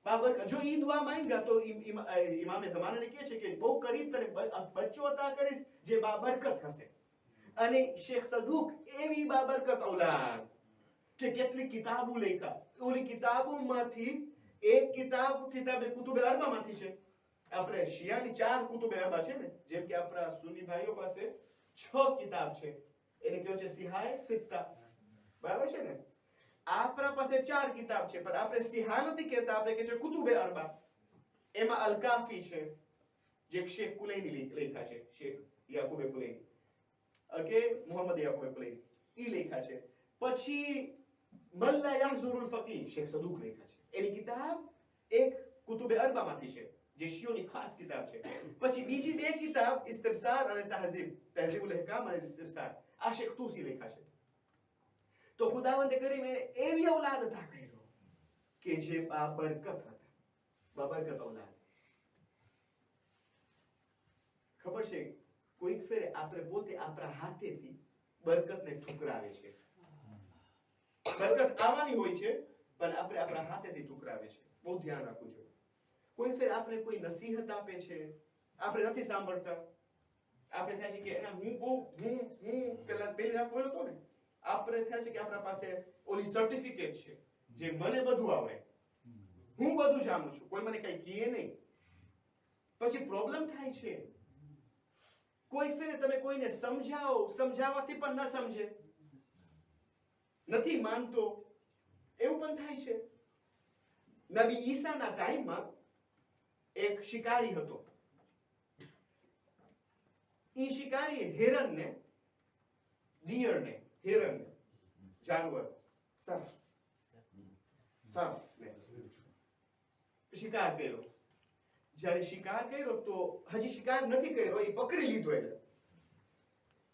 [SPEAKER 1] બાબરકત. જો ઈ દુઆ માંગ્યા તો ઇમામે ઝમાનાને કહે છે કે બહુ કરીબ તને બચ્ચો અતા કરીશ જે બાબરકત હશે. અને શેખ સદુક એવી બાબરકત ઔલાદ કે કેટલી કિતાબો લખ્યા. ઓલી કિતાબોમાંથી એક કિતાબે કુતુબે અરબામાંથી છે. આપણે શિયાની 4 કુતુબે અરબા છે ને, જેમ કે આપણા સુન્ની ભાઈઓ પાસે 6 કિતાબ છે, એને કહે છે સિહાય સિત્તા, બરાબર છે ને? આપણા પાસે 4 કિતાબ છે, પણ આપણે સિહા નથી કહેતા, આપણે કહે છે કુતુબે અરબા. એમાં અલ કાફી છે, જે શેખ કુલૈની લખ્યા છે, શેખ યાકુબે કુલૈની, ઓકે, મોહમ્મદ યાકુબે કુલૈની ઈ લખ્યા છે. પછી મલ્લા યહઝુરુલ ફકીહ શેખ સદુક લખ્યા છે. એની કિતાબ એક કુતુબે અરબામાંથી છે, જે શિયોની ખાસ કિતાબ છે. પછી બીજી 2 કિતાબ ઇસ્તિબસાર અને તહઝીબુલ અહકામ અને ઇસ્તિબસાર, આ શેખ તૂસી લખ્યા છે. તો ખુદાવંદે કરીને એવી ઔલાદ અતા કર્યો કે જે બાબરકત હતા, બાબરકત ઔલાદ. ખબર છે કોઈક ફેરે આપણે પોતે આપણા હાથેથી બરકતને ઠુકરાવે છે. બરકત આવવાની હોય છે, પણ આપણે આપણા હાથેથી ઠુકરાવે છે. બહુ ધ્યાન રાખવું જોઈએ. કોઈ ફેર આપણે કોઈ નસીહત આપે છે, આપણે નથી સાંભળતા. આપણે થાય છે કે હું પેલી રાત બોલ્યો હતો ને, આપણે થાય છે કે આપણા પાસે ઓલી સર્ટિફિકેટ છે જે મને બધું આવડે, હું બધું જાણું છું, કોઈ મને કઈ કહે નહીં. પછી પ્રોબ્લેમ થાય છે. કોઈ ફેરે તમે કોઈને સમજાવો, સમજાવવાથી પણ ન સમજે, નથી માનતો, એવું પણ થાય છે. નબી ઈસાના ટાઈમમાં એક શિકારી હતો. ઈ શિકારી હિરણને, જાનવર, સર્ફને શિકાર કર્યો. જ્યારે શિકાર કર્યો તો હજી શિકાર નથી કર્યો, એ પકડી લીધો એટલે.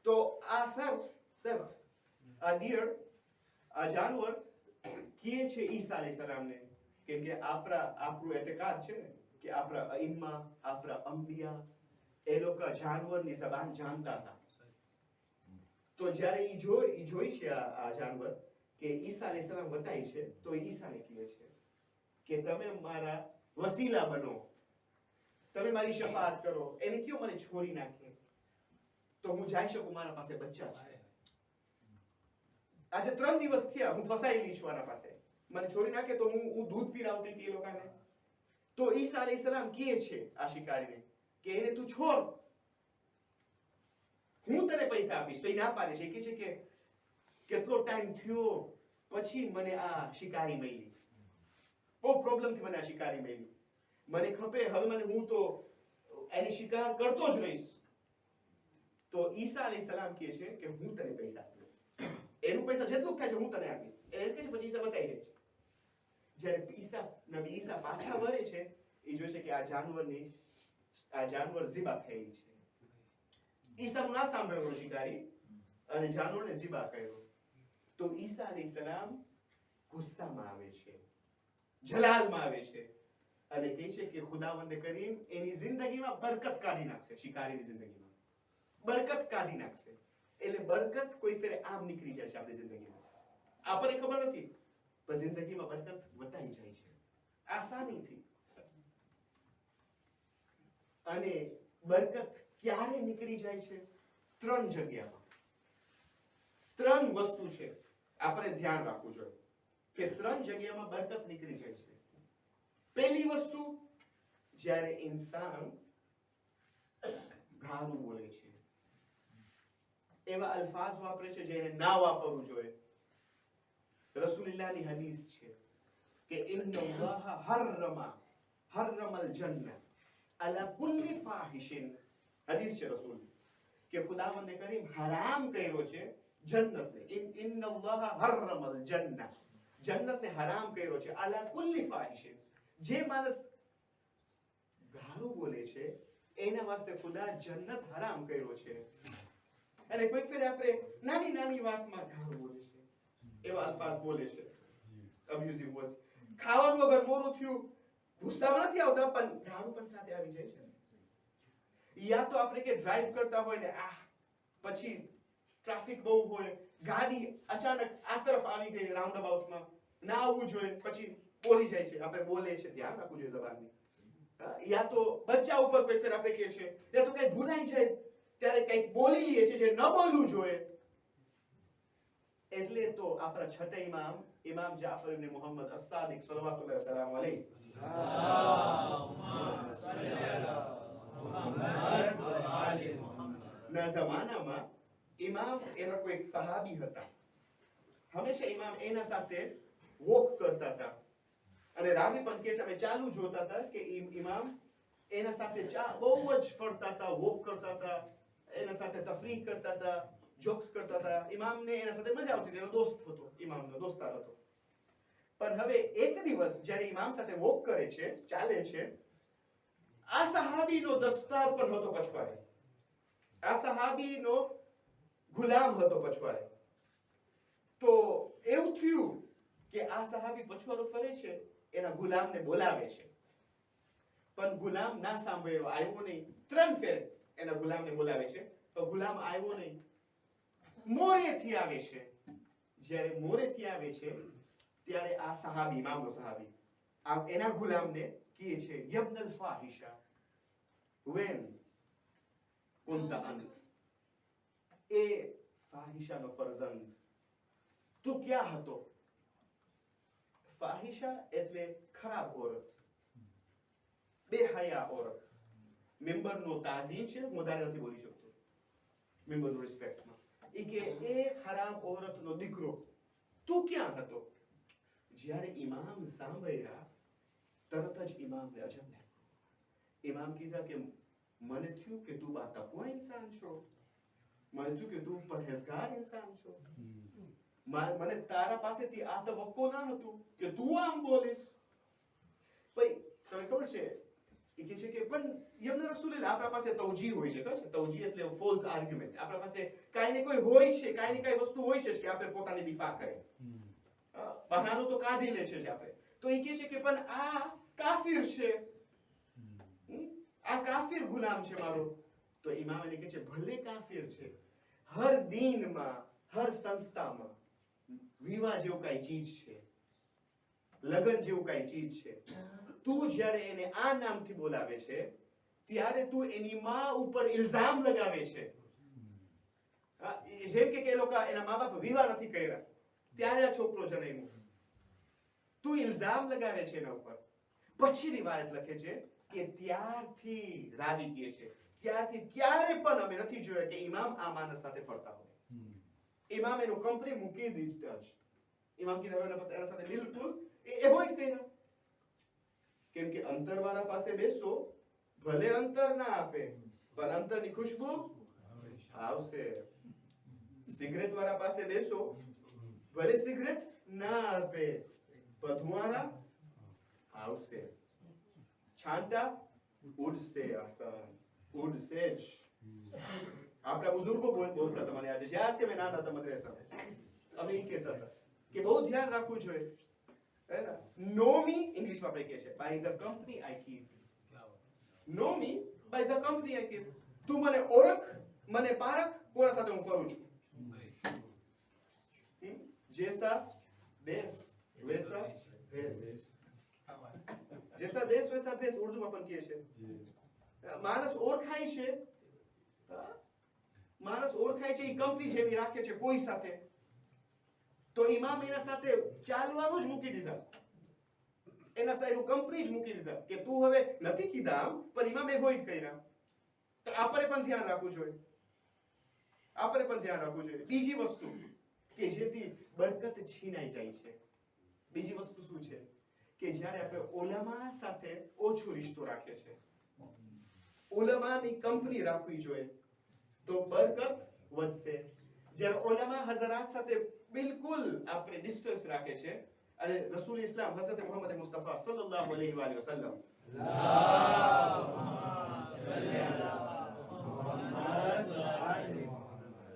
[SPEAKER 1] તો આ સર્ફ, આ ડિયર, આ જાનવર કહે છે ઈસા અલૈહિસ્સલામને, કેમ કે આપણું એતકાદ છે ને કે આપણા અઈમ્મા, આપણા અંબિયા એ લોકો જાનવરની જબાન જાણતા હતા. તો જ્યારે ઈ જોઈ છે આ જાનવર કે ઈસા અલૈહિસ્સલામ વટાય છે, તો ઈસાને કહે છે કે તમે મારા વસીલા બનો, તમે મારી શફાઅત કરો. એને કયો મને છોડી નાખે તો હું જઈ શકું, મારા પાસે બચ્ચા છે. આજે 3 દિવસ થયા હું ફસાયેલી છું આના પાસે, મને છોડી નાખે તો હું દૂધ પીરાવતી હતી એ લોકોને. તો ઈસા અલૈહિસ્સલામ કહે છે આ શિકારીને કે એને તું છોડ, હું તને પૈસા આપીશ. તો એ ના પાડે છે. એ કહે છે કે કેટલો ટાઈમ થયો પછી મને આ શિકારી મળી, બહુ પ્રોબ્લેમથી મને આ શિકારી મળી, મને ખપે, હવે હું તો એની શિકાર કરતો જ રહીશ. તો ઈસા અલૈહિસ્સલામ કહે છે કે હું તને પૈસા આપીશ, એનું પૈસા જેટલું થાય છે હું તને આપીશ. એમ કે પછી ઈસા બતાવી જાય છે. જ્યારે નબી ઈસા પાછા વળે છે, એ જોશે કે આ જાનવર ઝિબા થયેલી છે. ઈસાનું ના સાંભળેલો શિકારી અને જાનવરને ઝિબા કર્યો. તો ઈસા અલૈહિસ્સલામ ગુસ્સામાં આવે છે, જલાલમાં આવે છે અને કહે છે કે ખુદાવંદ કરીમ એની જિંદગીમાં બરકત કાઢી નાખશે. શિકારીની જિંદગીમાં બરકત કાઢી નાખશે. એટલે બરકત કોઈ ફેરે આમ નીકળી જાય છે આપણી જિંદગીમાં, આપણને ખબર નથી પણ જિંદગીમાં બરકત વટાઈ જાય છે આસાનીથી. અને બરકત ક્યારે નીકળી જાય છે? 3 જગ્યામાં. 3 વસ્તુ છે આપણે ધ્યાન રાખવું જોઈએ કે 3 જગ્યામાં બરકત નીકળી જાય છે. પહેલી વસ્તુ, જ્યારે ઇન્સાન ગાળું બોલે છે, એવા અલ્ફાઝ વાપરે છે જેને ના વાપરવું જોઈએ. રસૂલુલ્લાહની હદીસ છે કે ઇન્નલ્લાહ હર્રમલ જન્નહ અલા કુલ્લી ફાહિશિન. હદીસ છે રસૂલ કે ખુદાવંદે કરીમ હરામ કર્યો છે જન્નતને. ઇન્નલ્લાહ હર્રમલ જન્નહ, જન્નતને હરામ કર્યો છે અલા કુલ્લી ફાહિશિન. જે માણસ ગાળું બોલે છે એના વાસ્તે ખુદા જન્નત હરામ કર્યો છે. અને કોઈ ફેર આપણે નાની નાની વાતમાં ગાળું બોલે છે, એવા અલ્ફાઝ બોલે છે, અબ્યુઝિવ વર્ડ્સ. ખાવાનું વગર મોરું થયું, ગુસ્સામાં નથી આવતા પણ ગાળું પણ સાથે આવી જાય છે. યા તો આપણે કે ડ્રાઈવ કરતા હોય ને પછી ટ્રાફિક બહુ હોય, ગાડી અચાનક આ તરફ આવી ગઈ રાઉન્ડ અબાઉટમાં, ના આવવું જોઈએ, પછી બોલી જાય છે. આપણે બોલે છે, ધ્યાન રાખવું જોઈએ જબાનની. યા તો બચ્ચા ઉપર કોઈ ફેર આપણે કહે છે, યા તો કઈ ભૂલાઈ જાય ત્યારે કંઈક બોલી લઈએ છે જે ન બોલવું જોઈએ. એટલે તો આપણા છઠ્ઠા ઇમામ જાફર ઇબ્ન મુહમ્મદ અસ-સાદિક સલ્લલ્લાહુ અલૈહિ ના જમાનામાં ઇમામ એના કોઈ એક સહાબી હતા. હંમેશા ઇમામ એના સાથે વોક કરતા હતા અને રાવી પણ કે અમે ચાલુ જોતા હતા કે ઇમામ એના સાથે બહુ જ ફરતા હતા, વોક કરતા હતા, એના સાથે તફરીક કરતા હતા, જોક્સ કરતા હતા. ઇમામને એના સાથે મજા આવતી હતી, એનો દોસ્ત હતો, ઇમામનો દોસ્તાર હતો. પણ હવે એક દિવસ જ્યારે ઇમામ સાથે વોક કરે છે, ચાલે છે, આ સહાબીનો દસ્તાર પણ હતો પછવાડે. આ સહાબીનો ગુલામ હતો પછવાડે. તો એવું થયું કે આ સહાબી પછવાડો ફરે છે, એના ગુલામને બોલાવે છે, પણ ગુલામ ના સાંભળ્યો, આવ્યો નહીં. 3 ફેર એના ગુલામને બોલાવે છે તો ગુલામ આવ્યો નહીં. મોરેથી આવે છે. જ્યારે મોરેથી આવે છે ત્યારે આ સહાબી, ઇમામનો સહાબી, એના ગુલામને કહે છે યબ્નલ ફાહિશા વેન કુંતા અંત, એ ફાહિશાનો ફરજંદ, તું ક્યાં હતો? ફાહિશા એટલે ખરાબ ઓરત, બેહયા ઓરત. મેમ્બરનો તાઝીમ છે, વધારે નથી બોલી શકતો મેમ્બરનો રિસ્પેક્ટમાં. એ કે એ ખરાબ ઓરતનો દીકરો, તું ક્યાં હતો? જ્યારે ઇમામ સાંભળ્યા તરત જ ઇમામને અજબ લાગ્યું. ઇમામ કીધા કે મને થયું કે તું બાતકવો ઇન્સાન છો, મને થયું કે તું પરહેઝગાર ઇન્સાન છો, મને તારા પાસેથી આ તવક્કો ના હતું કે તું આમ બોલીશ. ભાઈ તમને ખબર છે એ કહે છે કે પણ યબ્ન રસૂલિલ્લાહ, આપણા પાસે તવજી હોય છે. ખબર છે તવજી એટલે ફોલ્સ આર્ગ્યુમેન્ટ. આપણા પાસે કાંઈ ને કોઈ હોય છે, કાંઈ ને કાંઈ વસ્તુ હોય છે કે આપણે પોતાની દિફા કરીએ, બહાનું તો કાઢી લે છે આપણે. તો એ કહે છે કે પણ આ કાફિર છે, આ કાફિર ગુલામ છે મારો. તો ઇમામ એને કહે છે ભલે કાફિર છે, હર દીનમાં, હર સંસ્થામાં વિવાહ જેવું કાંઈ ચીજ છે, લગન જેવું કાંઈ ચીજ છે. તું જ્યારે એને આ નામથી બોલાવે છે ત્યારે તું એની માં ઉપર ઇલ્ઝામ લગાવે છે. જેમ કે એ લોકો એના મા બાપ વિવાહ નથી કર્યા ત્યારે આ છોકરો જન્મ્યો, તું ઇલ્ઝામ લગાવે છે એના ઉપર. પછી રિવાયત લખે છે કે ત્યારથી રાવી કહે છે ત્યારથી ક્યારે પણ અમે નથી જોયા કે ઇમામ આ માણસ સાથે ફરતા હોય. ઇમામ એનું કંપની મૂકી દીધા જ. ઇમામ કીધા એના પાસે એના સાથે બિલકુલ એવોઇડ કર્યા. કેમ કે અંતરવાળા પાસે બેસો, ભલે અંતર ના આપે પણ અંતરની ખુશ્બુ આવશે. સિગરેટ વાળા પાસે બેસો, ભલે સિગરેટ ના આપે પણ ધુમાડા આવશે. છાંટા ઉડશે, આસાન ઉડશે જ. આપણા બુઝુર્ગો બોલતા હતા મને આજે જ્યારથી અમે નાના હતા મદ્રેસામાં, અમે એ કહેતા હતા કે બહુ ધ્યાન રાખવું જોઈએ, હે ને, નો મી ઇંગ્લિશમાં આપણે કહે છે by the company I keep, know me by the company I keep. તું મને ઓળખ, મને પારખ, કોના સાથે હું ફરું છું. जैसा देश वैसा भेष, जैसा देश वैसा भेष ઉર્દુમાં પણ કહે છે. માણસ ઓળખાય છે, માણસ ઓળખાય છે એ કંપની જેવી રાખે છે કોઈ સાથે, તો ઇમામ એના સાથે ચાલવાનું જ મૂકી દીધા, એના સાથે કંપની જ મૂકી દીધા કે તું હવે નથી કીધા આમ, પણ ઇમામ એવોઇડ કર્યા. તો આપણે પણ ધ્યાન રાખવું જોઈએ, આપણે પણ ધ્યાન રાખવું જોઈએ. બીજી વસ્તુ કે જેથી બરકત છીનાઈ જાય છે, બીજી વસ્તુ શું છે કે જ્યારે આપણે ઉલમા સાથે ઓછો રિશ્તો રાખે છે, ઉલમાની કંપની રાખવી જોઈએ તો બરકત વધશે. જ્યારે ઉલમા હઝરાત સાથે બિલકુલ આપણે ડિસ્ટન્સ રાખે છે, અને રસૂલ ઇસ્લામ હઝરત મુહમ્મદ મુસ્તફા સલ્લલ્લાહુ અલૈહિ વસલ્લમ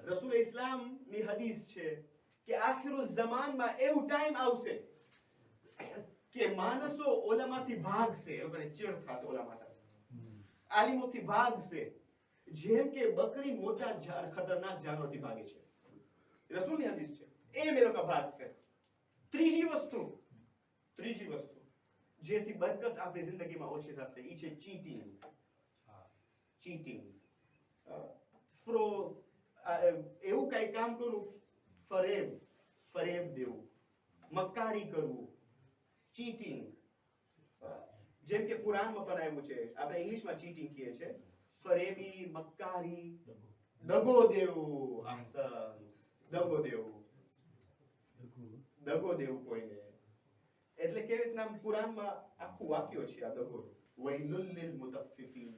[SPEAKER 1] રસૂલ ઇસ્લામની હદીસ છે કે આખિરુ ઝમાનમાં એવું ટાઈમ આવશે કે માણસો ઉલમાથી ભાગશે, એ લોકોને ચીડ થશે ઉલમા સાથે, આલિમોથી ભાગશે, જેમ કે બકરી મોટા ખતરનાક જાનવરથી ભાગે છે. રસૂલની હદીસ છે, એમ એ લોકો ભાગશે. ત્રીજી વસ્તુ જેથી બરકત આપણી જિંદગીમાં ઓછી થશે એ છે ચીટિંગ. એવું કઈ કામ કરું, ફરેબ દેવું, મક્કારી કરવું, ચીટિંગ. જેમ કે કુરાનમાં પણ આવ્યું છે, આપણે ઇંગ્લિશમાં ચીટિંગ કહીએ છીએ, ફરેબી, મક્કારી, દગો દેવું, ahsan, દગો દેવું કોઈને. એટલે કેવી રીતના કુરાનમાં આખું વાક્ય છે આ દગો, વૈલુલ લિલ મુતફ્ફિફીન.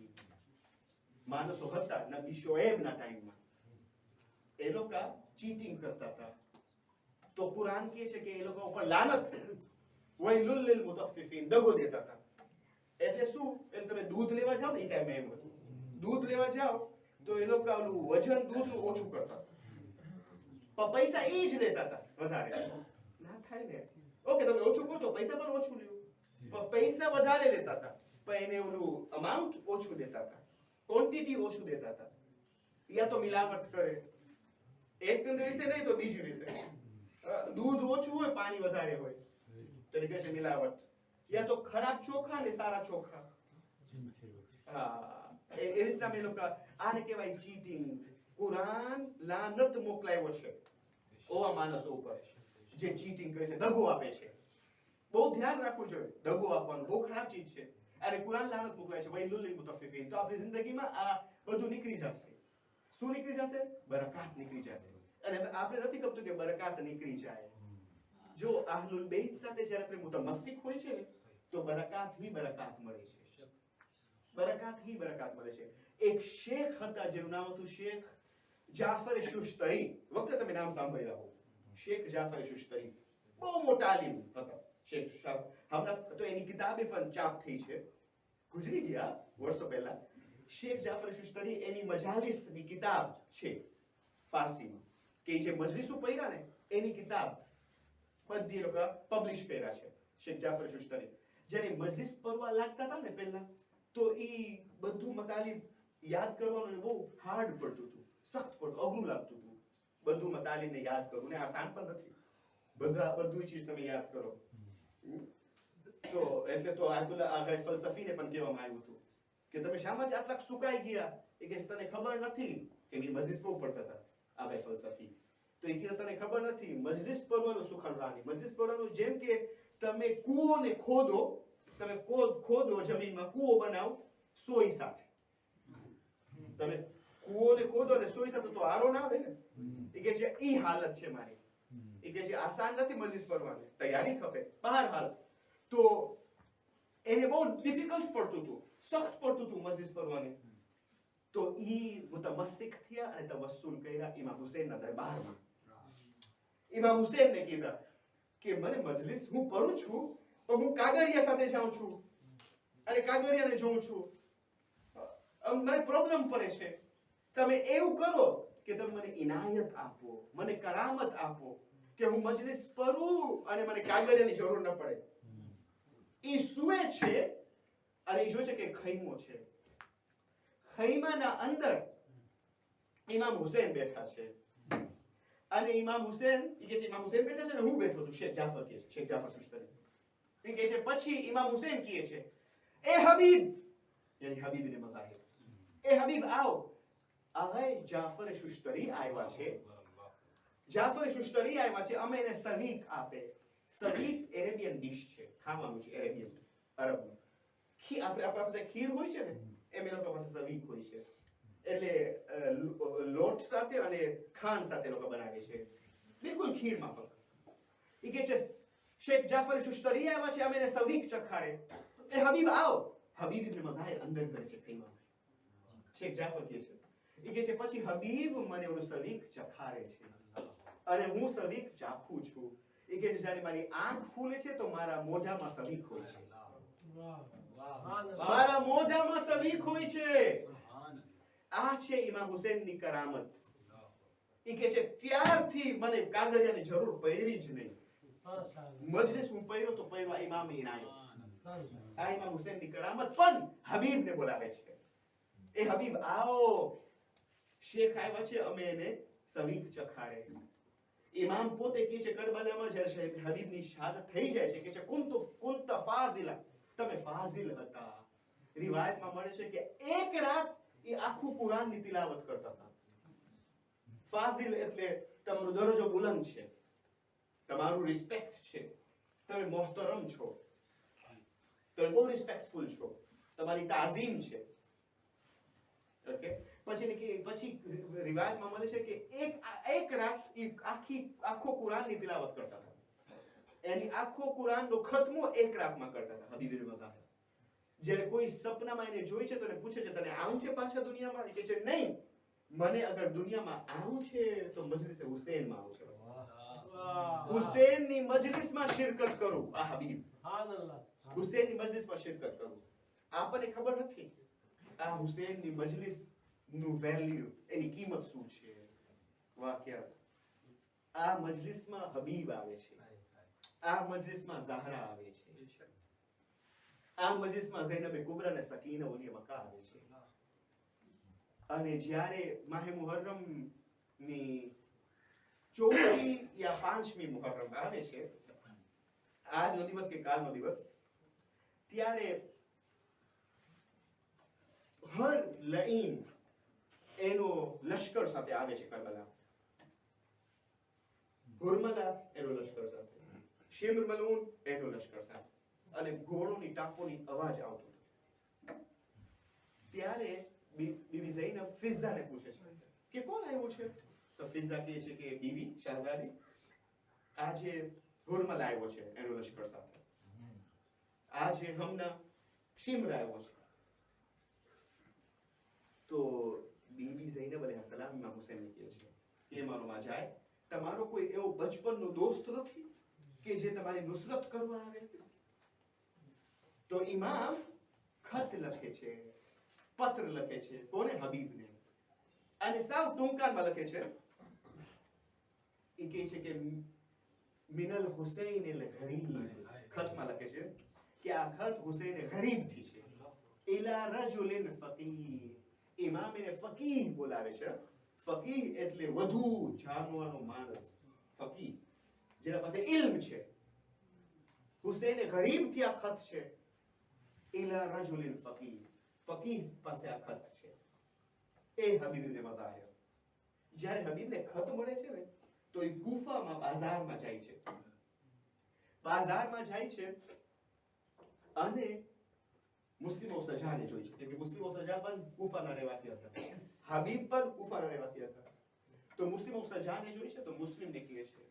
[SPEAKER 1] માણસો હતા નબી શોએબના ટાઈમમાં, એ લોકો ચીટિંગ કરતા હતા, તો કુરાન કહે છે કે એ લોકો ઉપર લાનત છે, વૈલુલ લિલ મુતફ્ફિફીન, દગો દેતા હતા. એટલે શું, એટલે તમે દૂધ લેવા જાઓ ને એ ટાઈમે એમ હતું, દૂધ લેવા જાઓ તો એ લોકો ઓલું વજન દૂધનું ઓછું કરતા હતા, પણ પૈસા એ જ લેતા હતા વધારે. ના થાય ને, ઓકે તમે ઓછું કરો તો પૈસા પણ ઓછું લ્યો, પણ પૈસા વધારે લેતા હતા, પણ એને ઓલું અમાઉન્ટ ઓછું દેતા હતા, ક્વોન્ટિટી ઓછું દેતા હતા. યા તો મિલાવટ કરે, એક રીતે નહીં તો બીજી રીતે, દૂધ ઓછું હોય પાણી વધારે હોય તો એને કહે છે મિલાવટ. યા તો ખરાબ ચોખા ને સારા ચોખા, એ રીતના મેં લોકો આને કહેવાય ચીટિંગ. કુરાન લાનત મોકલાયો છે ઓવા માણસો ઉપર જે ચીટિંગ કરે છે, દગો આપે છે. બહુ ધ્યાન રાખવું જોઈએ, દગો આપવાનું બહુ ખરાબ ચીજ છે, અને કુરાન લાનત મોકલાય છે વૈલુલ લિલ મુતફ્ફિફીન. તો આપણી જિંદગીમાં આ બધું નીકળી જશે. શું નીકળી જશે? બરકાત નીકળી જશે. અને આપણે નથી ખબર કે બરકાત નીકળી જાય. જો અહલુલ બેત સાથે જ્યારે આપણે મુતમસ્સિક હોય છે ને તો બરકાત મળે છે, બરકાત મળે છે. એક શેખ હતા જેનું નામ હતું શેખ જાફર શુશ્તરી. વખતે તમે નામ સાંભળ્યા હો, શેખ જાફર શુશ્તરી બહુ મોટા આલિમ હતા. શેખ હમણાં તો એની કિતાબે પણ ચાપ થઈ છે, ગુજરી ગયા વર્ષો પહેલા. શેખ જાફર શુશ્તરી એની મજાલિસની કિતાબ છે ફારસીમાં, કે જે મજલિસો પૈરા ને એની કિતાબ બધી લોકો પબ્લિશ કર્યા છે. શેખ જાફર શુશ્તરી જ્યારે મજલિસ પડવા લાગતા હતા ને પહેલા, તો એ બધું મતાલિબ યાદ કરવાનું બહુ હાર્ડ પડતું હતું, સખ્ત પડતું, અઘરું લાગતું હતું. બધું મતાલિબને યાદ કરવું ને આસાન પણ નથી, બધું ચીજ તમે યાદ કરો. તો એટલે તો આયતુલ્લાહ આગા ફલસફીને પણ કહેવામાં આવ્યું હતું કે તમે શા માટે આટલા સુકાઈ ગયા, એ કે તને ખબર નથી કે મેં મજલિસ બહુ પડતા હતા આગા ફલસફી. તો એ કે તને ખબર નથી મજલિસ પડવાનું સુખનરાની, મજલિસ પડવાનું જેમ કે તમે કૂવોને ખોદો, તમે ખોદો જમીનમાં કૂવો બનાવો સોય સાથે, તમે કૂવોને ખોદો ને સોય સાથે તો આરો ના આવે ને. એ કે છે ઈ હાલત છે મારી, એ કે છે આસાન નથી મજલિસ પડવાની, તૈયારી ખપે બહાર હાલ. તો એને બહુ ડિફિકલ્ટ પડતું હતું, સખ્ત પડતું હતું મજલિસ પડવાની. તો ઈ મુતમસ્સિક થયા અને તવસ્સુલ કર્યા ઇમામ હુસૈનના દરબારમાં. ઇમામ હુસૈનને કીધા કે મને મજલિસ હું પડું છું પણ હું કાગરિયા સાથે જાઉં છું અને કાગરિયાને જોઉં છું, મને પ્રોબ્લેમ પડે છે, તમે એવું કરો કે તમે મને ઇનાયત આપો, મને કરામત આપો કે હું મજલિસ પરું અને મને કાગળિયાની જરૂર ન પડે. એ સુએ છે અને એ જોઈ છે કે ખૈમો છે. ખૈમાના અંદર ઇમામ હુસૈન બેઠા છે અને ઇમામ હુસૈન બેઠા છે ને હું બેઠો છું. શેખ જાફર કહે છે, શેખ જાફર સિસ્ટરી એ કહે છે, પછી ઇમામ હુસૈન કહે છે, એ હબીબ, યાની હબીબ ઇબ્ન મઝાહિર, એ હબીબ આવો. હવે જાફર શુશ્તરી આવ્યા છે. જાફર શુશ્તરી આવ્યા છે. અમે એને સવીક આપે. સવીક એરેબિયન ડિશ છે, ખાવાનું છે એરેબિયન, અરબનું. આપણા પાસે ખીર હોય છે ને, એમ એ લોકો પાસે સવીક હોય છે. એટલે લોટ સાથે અને ખાંડ સાથે લોકો બનાવે છે, બિલકુલ ખીર માફક. એ કે છે શેખ જાફર શુશ્તરી આવ્યા છે, અમે એને સવીક ચખાડે. એ હબીબ આવો. હબીબ ઇબ્ન મઝાહિર અંદર કરે છે ખૈમામાં. શેખ જાફર કહે છે, એ કે છે પછી હબીબ મને ઓલું સવીક ચખાડે છે અને હું સવીક ચાખું છું. એ કે છે જ્યારે મારી આંખ ખુલે છે તો મારા મોઢામાં સવીક હોય છે. મારા મોઢામાં સવીક હોય છે. આ છે ઇમામ હુસૈનની કરામત. એ કે છે ત્યારથી મને કાગળિયાની જરૂર પડી જ નહીં. મજલિસ હું પડ્યો તો પડ્યો ઇમામ ઇનાયત. આ ઇમામ હુસૈનની કરામત પણ હબીબને બોલાવે છે. એ હબીબ આવો. શેખ આવ્યા છે, અમે એને સવીક ચખાડે. ઇમામ પોતે કહે છે કરબલામાં જ્યારે હબીબની શહાદત થઈ જાય છે કે છે કુંત ફાઝિલા, તમે ફાઝિલ હતા. રિવાયતમાં મળે છે કે એક રાત એ આખું કુરાનની તિલાવત કરતા હતા. ફાઝિલ એટલે તમારો દરજ્જો બુલંદ છે, તમારું રિસ્પેક્ટ છે, તમે મોહતરમ છો, તમે બહુ રિસ્પેક્ટફુલ છો, તમારી તાઝીમ છે. ઓકે, પછી રિવાયતમાં મળે છે કે એક રાત આખો કુરાનની તિલાવત કરતા હતા. એની આખો કુરાનનો ખતમો એક રાતમાં કરતા હતા હબીબ ઇબ્ન મઝાહિર. જ્યારે કોઈ સપનામાં એને જોઈ છે તો એને પૂછે છે તને આવું છે પાછા દુનિયામાં? એ કહે છે નહીં, મને અગર દુનિયામાં આવું છે તો મજલિસે હુસૈનમાં આવું છે. હુસૈનની મજલિસમાં શિરકત કરું. આ હબીબ હુસૈનની મજલિસમાં શિરકત કરું. આપણને ખબર નથી આ હુસૈનની મજલિસ નું વેલ્યુ, એની કિંમત શું છે. વાક્ય આ મજલિસમાં હબીબ આવે છે, આ મજલિસમાં ઝહરા આવે છે, આ મજલિસમાં ઝૈનબ કુબરા અને સકીના ઓલી મક્કા આવે છે. અને જ્યારે માહે મુહર્રમ ની 4મી યા 5મી મુહર્રમ આવે છે, આજનો દિવસ કે કાલનો દિવસ, ત્યારે હર લઈન એનો લશ્કર સાથે આવે છે કરબલા. હુરમલા એનો લશ્કર સાથે, શિમ્ર મલૂન એનો લશ્કર સાથે, અને ઘોડોની ટાપોની અવાજ આવતો હતો. ત્યારે બીબી ઝૈનબ ફિઝાને પૂછે છે કે કોણ આવ્યું છે? તો ફિઝા કહે છે કે બીબી શહઝાદી, આજે હુરમલા આવ્યો છે એનો લશ્કર સાથે, આજે હમણાં શિમ્ર આવ્યો છે. તો બીબી ઝૈનબ અલૈહિસ્સલામ ઇમામ હુસૈનને કહે છે કે મારો માજાય, તમારો કોઈ એવો બચપનનો દોસ્ત નથી કે જે તમારી નુસરત કરવા આવે? તો ઇમામ ખત લખે છે, પત્ર લખે છે. કોને? હબીબને. અને સાવ ટૂંકામાં લખે છે. એ કહે છે કે મિનલ હુસૈન અલ ગરીબ, ખતમાં લખે છે કે આ ખત હુસૈન ગરીબ થી છે. ઇલા રજુલિન ફકીહ, ઇમામ એને ફકીહ બોલાવે છે. ફકીહ એટલે વધુ જાણવાનો માણસ, ફકીહ જેના પાસે ઇલ્મ છે. હુસૈન ગરીબ થી આ ખત છે. ઇલા રજુલિન ફકીહ, ફકીહ પાસે આ ખત છે. એ હબીબ ઇબ્ન મઝાહિર. જ્યારે હબીબને ખત મળે છે ને તો એ કૂફામાં બાજારમાં જાય છે. બાજારમાં જાય છે અને મુસ્લિમો સજાને જોઈ છે, કે મુસ્લિમો સજા પણ કૂફાના રહેવાસી હતા, હબીબ પણ કૂફાના રહેવાસી હતા. તો મુસ્લિમો સજાને જોઈ છે તો મુસ્લિમને કહે છે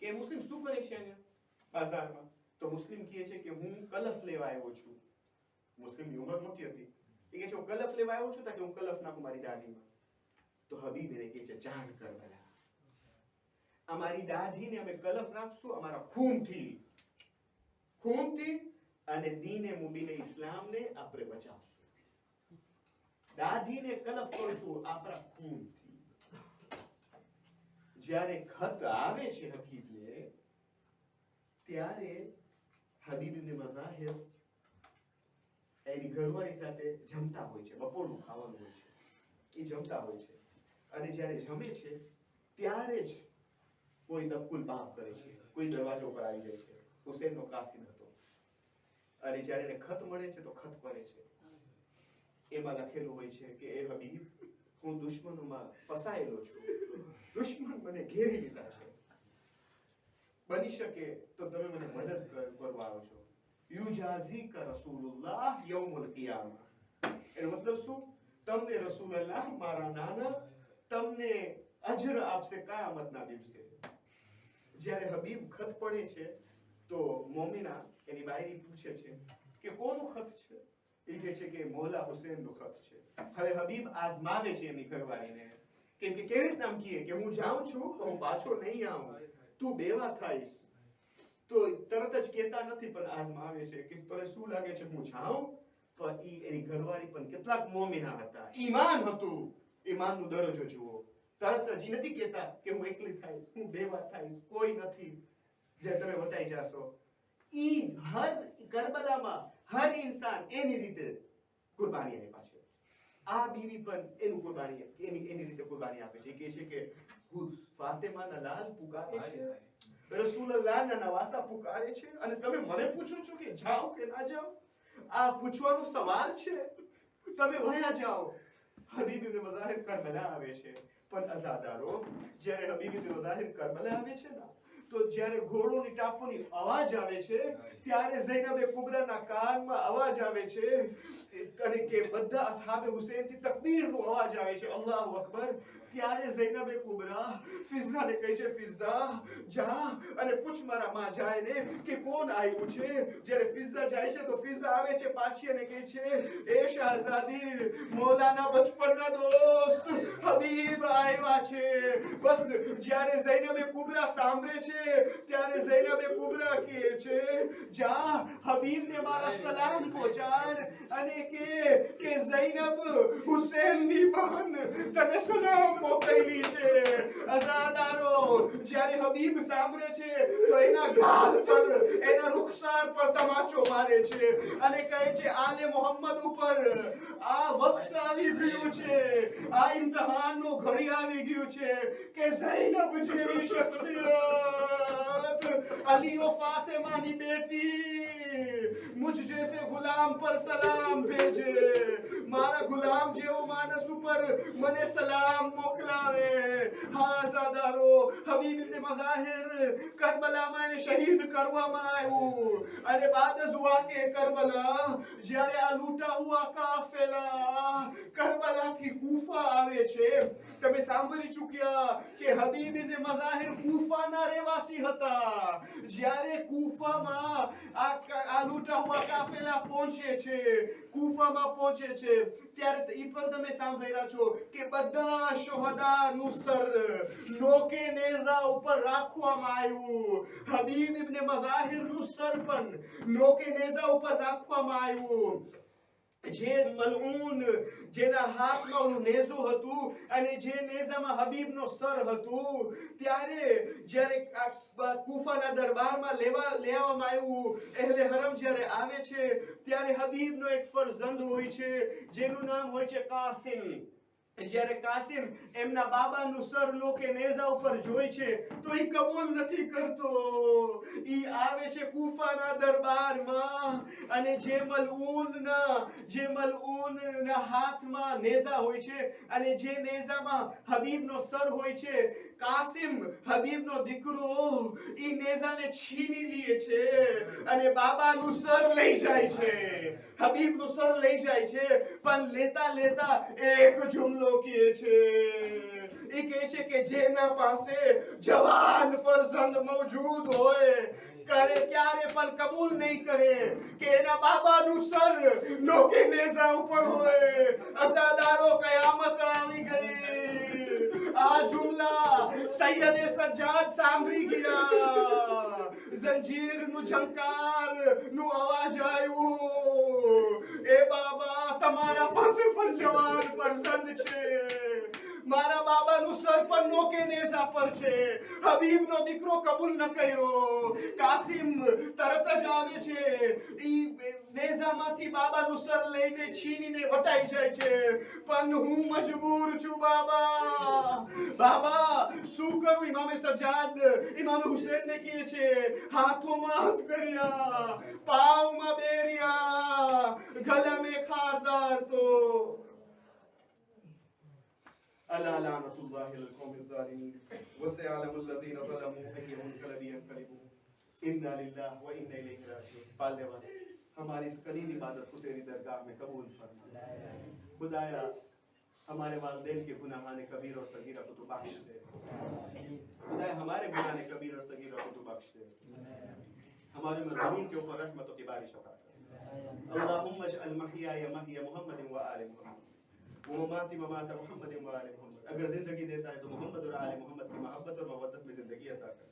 [SPEAKER 1] કે મુસ્લિમ શું કરે છે અહીંયા બાજારમાં? તો મુસ્લિમ કહે છે કે હું કલફ લેવા આવ્યો છું. મુસ્લિમની ઉંમર મોટી હતી. એ કહે છે હું કલફ લેવા આવ્યો છું તાકે હું કલફ નાખું મારી દાઢીમાં. તો હબીબ એને કહે છે જાન કરબલા, અમારી દાઢીને અમે કલફ નાખશું અમારા ખૂનથી, અને દીને મુબીને ઇસ્લામને આપણે બચાવશું. દાઢીને કલફ કરશું આપણા ખૂનથી. જ્યારે ખત આવે છે હબીબને, ત્યારે હબીબ ઇબ્ન મઝાહિર એની ઘરવાળી સાથે જમતા હોય છે, બપોરનું ખાવાનું હોય છે, એ જમતા હોય છે. અને જ્યારે જમે છે ત્યારે જ કોઈ દક્કુલ બાપ કરે છે, કોઈ દરવાજો પર આવી જાય છે. હુસેનનો કાસિમ હતો, અને જ્યારે એને ખત મળે છે તો ખત કરે છે. એમાં લખેલું હોય છે કે એ હબીબ, હું દુશ્મનોમાં ફસાયેલો છું, દુશ્મન મને ઘેરી લીધા છે, બની શકે તો તમે મને મદદ કરવા આવજો. યુજાઝીકા રસૂલુલ્લાહ યૌમુલ કિયામah. એનો મતલબ શું? તમને રસૂલુલ્લાહ મારા નાના તમને અજર આપશે કયામતના દિવસે. જ્યારે હબીબ ખત પડે છે તો મોમિના એની બાયરી પૂછે છે કે કોનું ખત છે? એ કહે છે કે મૌલા હુસેનનું ખત છે. હવે હબીબ આઝમાવે છે એની ઘરવાળીને, કેમ કે કેવી રીતના કહે કે હું જાઉં છું તો હું પાછો નહીં આવું, તું બેવા થાઈશ. તો તરત જ કહેતા નથી, પણ આઝમાવે છે કે તને શું લાગે છે હું જાઉં? પણ એની ઘરવાળી પણ કેટલાક મોમિના હતા, ઈમાન હતું. ઈમાનનો દરજ્જો જુઓ. તરત જ નથી કહેતા કે હું એકલી થાઈશ, હું બેવા થાઈશ, કોઈ નથી, જે તમે વટાઈ જાશો. ઈ હર કરબલામાં હર ઇન્સાન એની રીતે કુરબાની આપ્યા છે. આ બીવી પણ એનું કુરબાની એની રીતે કુરબાની આપે છે. કહે છે કે ફાતિમાના લાલ પુકારે છે, રસૂલુલ્લાહના નવાસા પુકારે છે, અને તમે મને પૂછો છો કે જાઓ કે ના જાઓ? આ પૂછવાનો સવાલ છે? તમે વયા જાઓ. હબીબ ઇબ્ન મઝાહિર કરબલા આવે છે, પણ અઝાદારો, જ્યારે હબીબ ઇબ્ન મઝાહિર કરબલા આવે છે ને, તો જ્યારે ઘોડોની ટાપોની અવાજ આવે છે, ત્યારે ઝૈનબે કુબરાના કાનમાં અવાજ આવે છે, અને કે બધા અસહાબે હુસૈનથી તકબીરનો અવાજ આવે છે, અલ્લાહુ અકબર. ત્યારે ઝૈનબે કુબરા ફિઝાને કહે છે, ફિઝા જા અને પૂછ મારા માં જાયને કે કોણ આવ્યું છે. જ્યારે ફિઝા જાય છે તો ફિઝા આવે છે પાછી અને કહે છે, એ શહઝાદી, મૌલાના બચપનના દોસ્ત હબીબ આવ્યા છે. બસ જ્યારે ઝૈનબે કુબરા સાંભળે છે ત્યારે ઝૈનબે કુબરા કહે છે, જા હબીબને મારા સલામ પહોંચાડ અને કે ઝૈનબ હુસૈનની બહન તને સલામ મોકલી છે. અઝાદારો, જ્યારે હબીબ સાંભળે છે તો એના ગાલ પર, એના રૂખસાર પર તમાચો મારે છે અને કહે છે, આલે મોહમ્મદ ઉપર આ વખત આવી ગયું છે, આ ઇમ્તિહાનનો ઘડી આવી ગયું છે કે ઝૈનબ જેવી શખ્સિયત, અલી ઓ ફાતિમાની બેટી મુझ जैसे गुलाम पर सलाम भेजे, મારા ગુલામ જેવો માનસ ઉપર મને સલામ મોકલાવે. હાઝાદારો, હબીબ ઇબ્ન મઝાહિર કરબલામાં એને શહીદ કરવામાં આવ્યું, અને બાદ હુઆ કે કરબલા, જ્યારે આ લૂંટા હુઆ કાફેલા કરબલાથી કૂફા આવે છે. તમે સાંભળી ચૂક્યા કે હબીબ ઇબ્ન મઝાહિર કૂફાના રહેવાસી હતા. જ્યારે કૂફામાં આ લૂંટા હુઆ કાફેલા પહોંચે છે, કૂફામાં પહોંચે છે, ત્યારે ઈ પણ તમે સાંભળ્યા છો કે બધા શોહદાનું સર નોકે નેઝા ઉપર રાખવામાં આવ્યું. હબીબ ઇબ્ન મઝાહિરનું સર પણ નોકે નેઝા ઉપર રાખવામાં આવ્યું. જે મલઉન, જેના હાથમાં નેઝો હતું અને જે નેઝામાં હબીબનો સર હતું, ત્યારે જ્યારે કૂફાના દરબારમાં લેવામાં આવ્યું, અહેલે હરમ જ્યારે આવે છે ત્યારે હબીબનો એક ફરઝંદ હોય છે જેનું નામ હોય છે કાસિમ. જ્યારે કાસિમ એમના બાબાનું સર નોકે નેઝા ઉપર જોઈ છે તો ઈ કબૂલ નથી કરતો. ઈ આવે છે કૂફાના દરબારમાં, અને જે મલઉનના હાથમાં નેઝા હોય છે અને જે નેઝામાં હબીબનો સર હોય છે, કાસિમ હબીબનો દીકરો ઈ નેઝાને છીની લે છે અને બાબાનું સર લઈ જાય છે, હબીબનું સર લઈ જાય છે. પણ લેતા લેતા એક જુમલો કહે છે, એ કહે છે કે જેના પાસે જવાન ફરઝંદ મોજૂદ હોય, ક્યારે પણ કબૂલ નહીં કરે કે એના બાબાનું સર નોકે નેઝા ઉપર હોય. અઝાદારો, કયામત આવી ગઈ. આ જુમલા સૈયદે સજ્જાદ સાંભળી ગયા. જંજીરનું ઝંકારનું અવાજ આવ્યું, એ બાબા તમારા પાસે પણ જવાન બાબાનું સર પર નોકે નેઝા પર છે. હબીબનો દીકરો કબૂલ ન કર્યો. કાસિમ તરત જ આવે છે. ઈ નેઝામાંથી બાબાનું સર લઈને છીનીને વટાઈ જાય છે. પણ હું મજબૂર છું બાબા. બાબા શું કરું? ઇમામે સજ્જાદ ઇમામે હુસૈનને કહે છે, હાથોમાં હાથ કર્યા, પાવમાં બેર્યા, ગલા में खारदार तो अला लानतुल्लाहि अलल कौमिल ज़ालिमीन व सयअलमु الذين ظلموا अय्य मुनक़लबि यनक़लिबून इन्ना लिल्लाहि व इन्ना इलैहि राजिऊन. पालने वाले हमारी इस करीब इबादत को तेरी दरगाह में कबूल फरमा. खुदाया हमारे वालिदैन के गुनाहान कबीर और सगीरा को तू बख्श दे. खुदाया हमारे गुनाह कबीर और सगीरा को तू बख्श दे. हमारे मरहूम के ऊपर रहमतों की बारिश अता कर. अल्लाहुम्मा अजअल महयाया महया मुहम्मदिन व आले मुहम्मद व ममाती ममात मुहम्मदिन व आले मुहम्मद. अगर जिंदगी देता है तो मोहम्मद और आले मोहम्मद की मोहब्बत और मवद्दत में जिंदगी अता कर.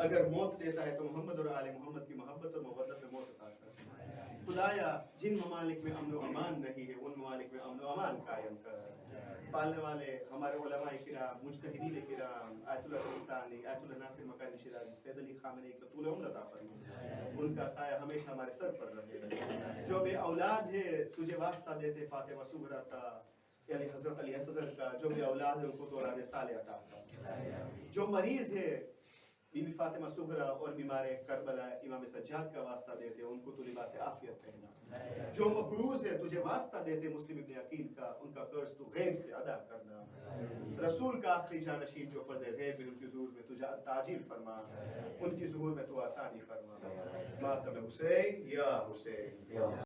[SPEAKER 1] अगर मौत देता है तो मोहम्मद और आले मोहम्मद की मोहब्बत और मवद्दत में मौत अता कर. खुदाया जिन ममालिक में अमन व अमान नहीं है उन ममालिक में अमन व अमान कायम कर. पालने वाले हमारे उलमाए किराम, मुज्तहिदीन किराम, आयतुल्लाह सिस्तानी, आयतुल्लाह नासिर मकानी शिराज़ी, सैयद अली खामनेई को तूल उम्र अता फरमा. उनका साया हमेशा हमारे सर पर रहे. जो बे औलाद है तुझे वास्ता देते फातिमा सुगरा का, यानी हजरत अली असगर का. जो बे औलाद है उनको तो औलाद साले अता कर. जो मरीज है बीबी फातिमा सुगरा और बीमार करबला इमाम सज्जाद का वास्ता देते उनको तो लिबास आफियत पहना. जो मकरूज है तुझे वास्ता देते मुस्लिम इब्न अकील का, उनका कर्ज तू गैब से अदा करना. रसूल का आखिरी जानशीन जो पर्दे गैब है उनकी ज़ुहूर में तुझे ताजील फरमा. उनकी ज़ुहूर में तू आसानी फरमा. मातम हुसैन या हुसैन.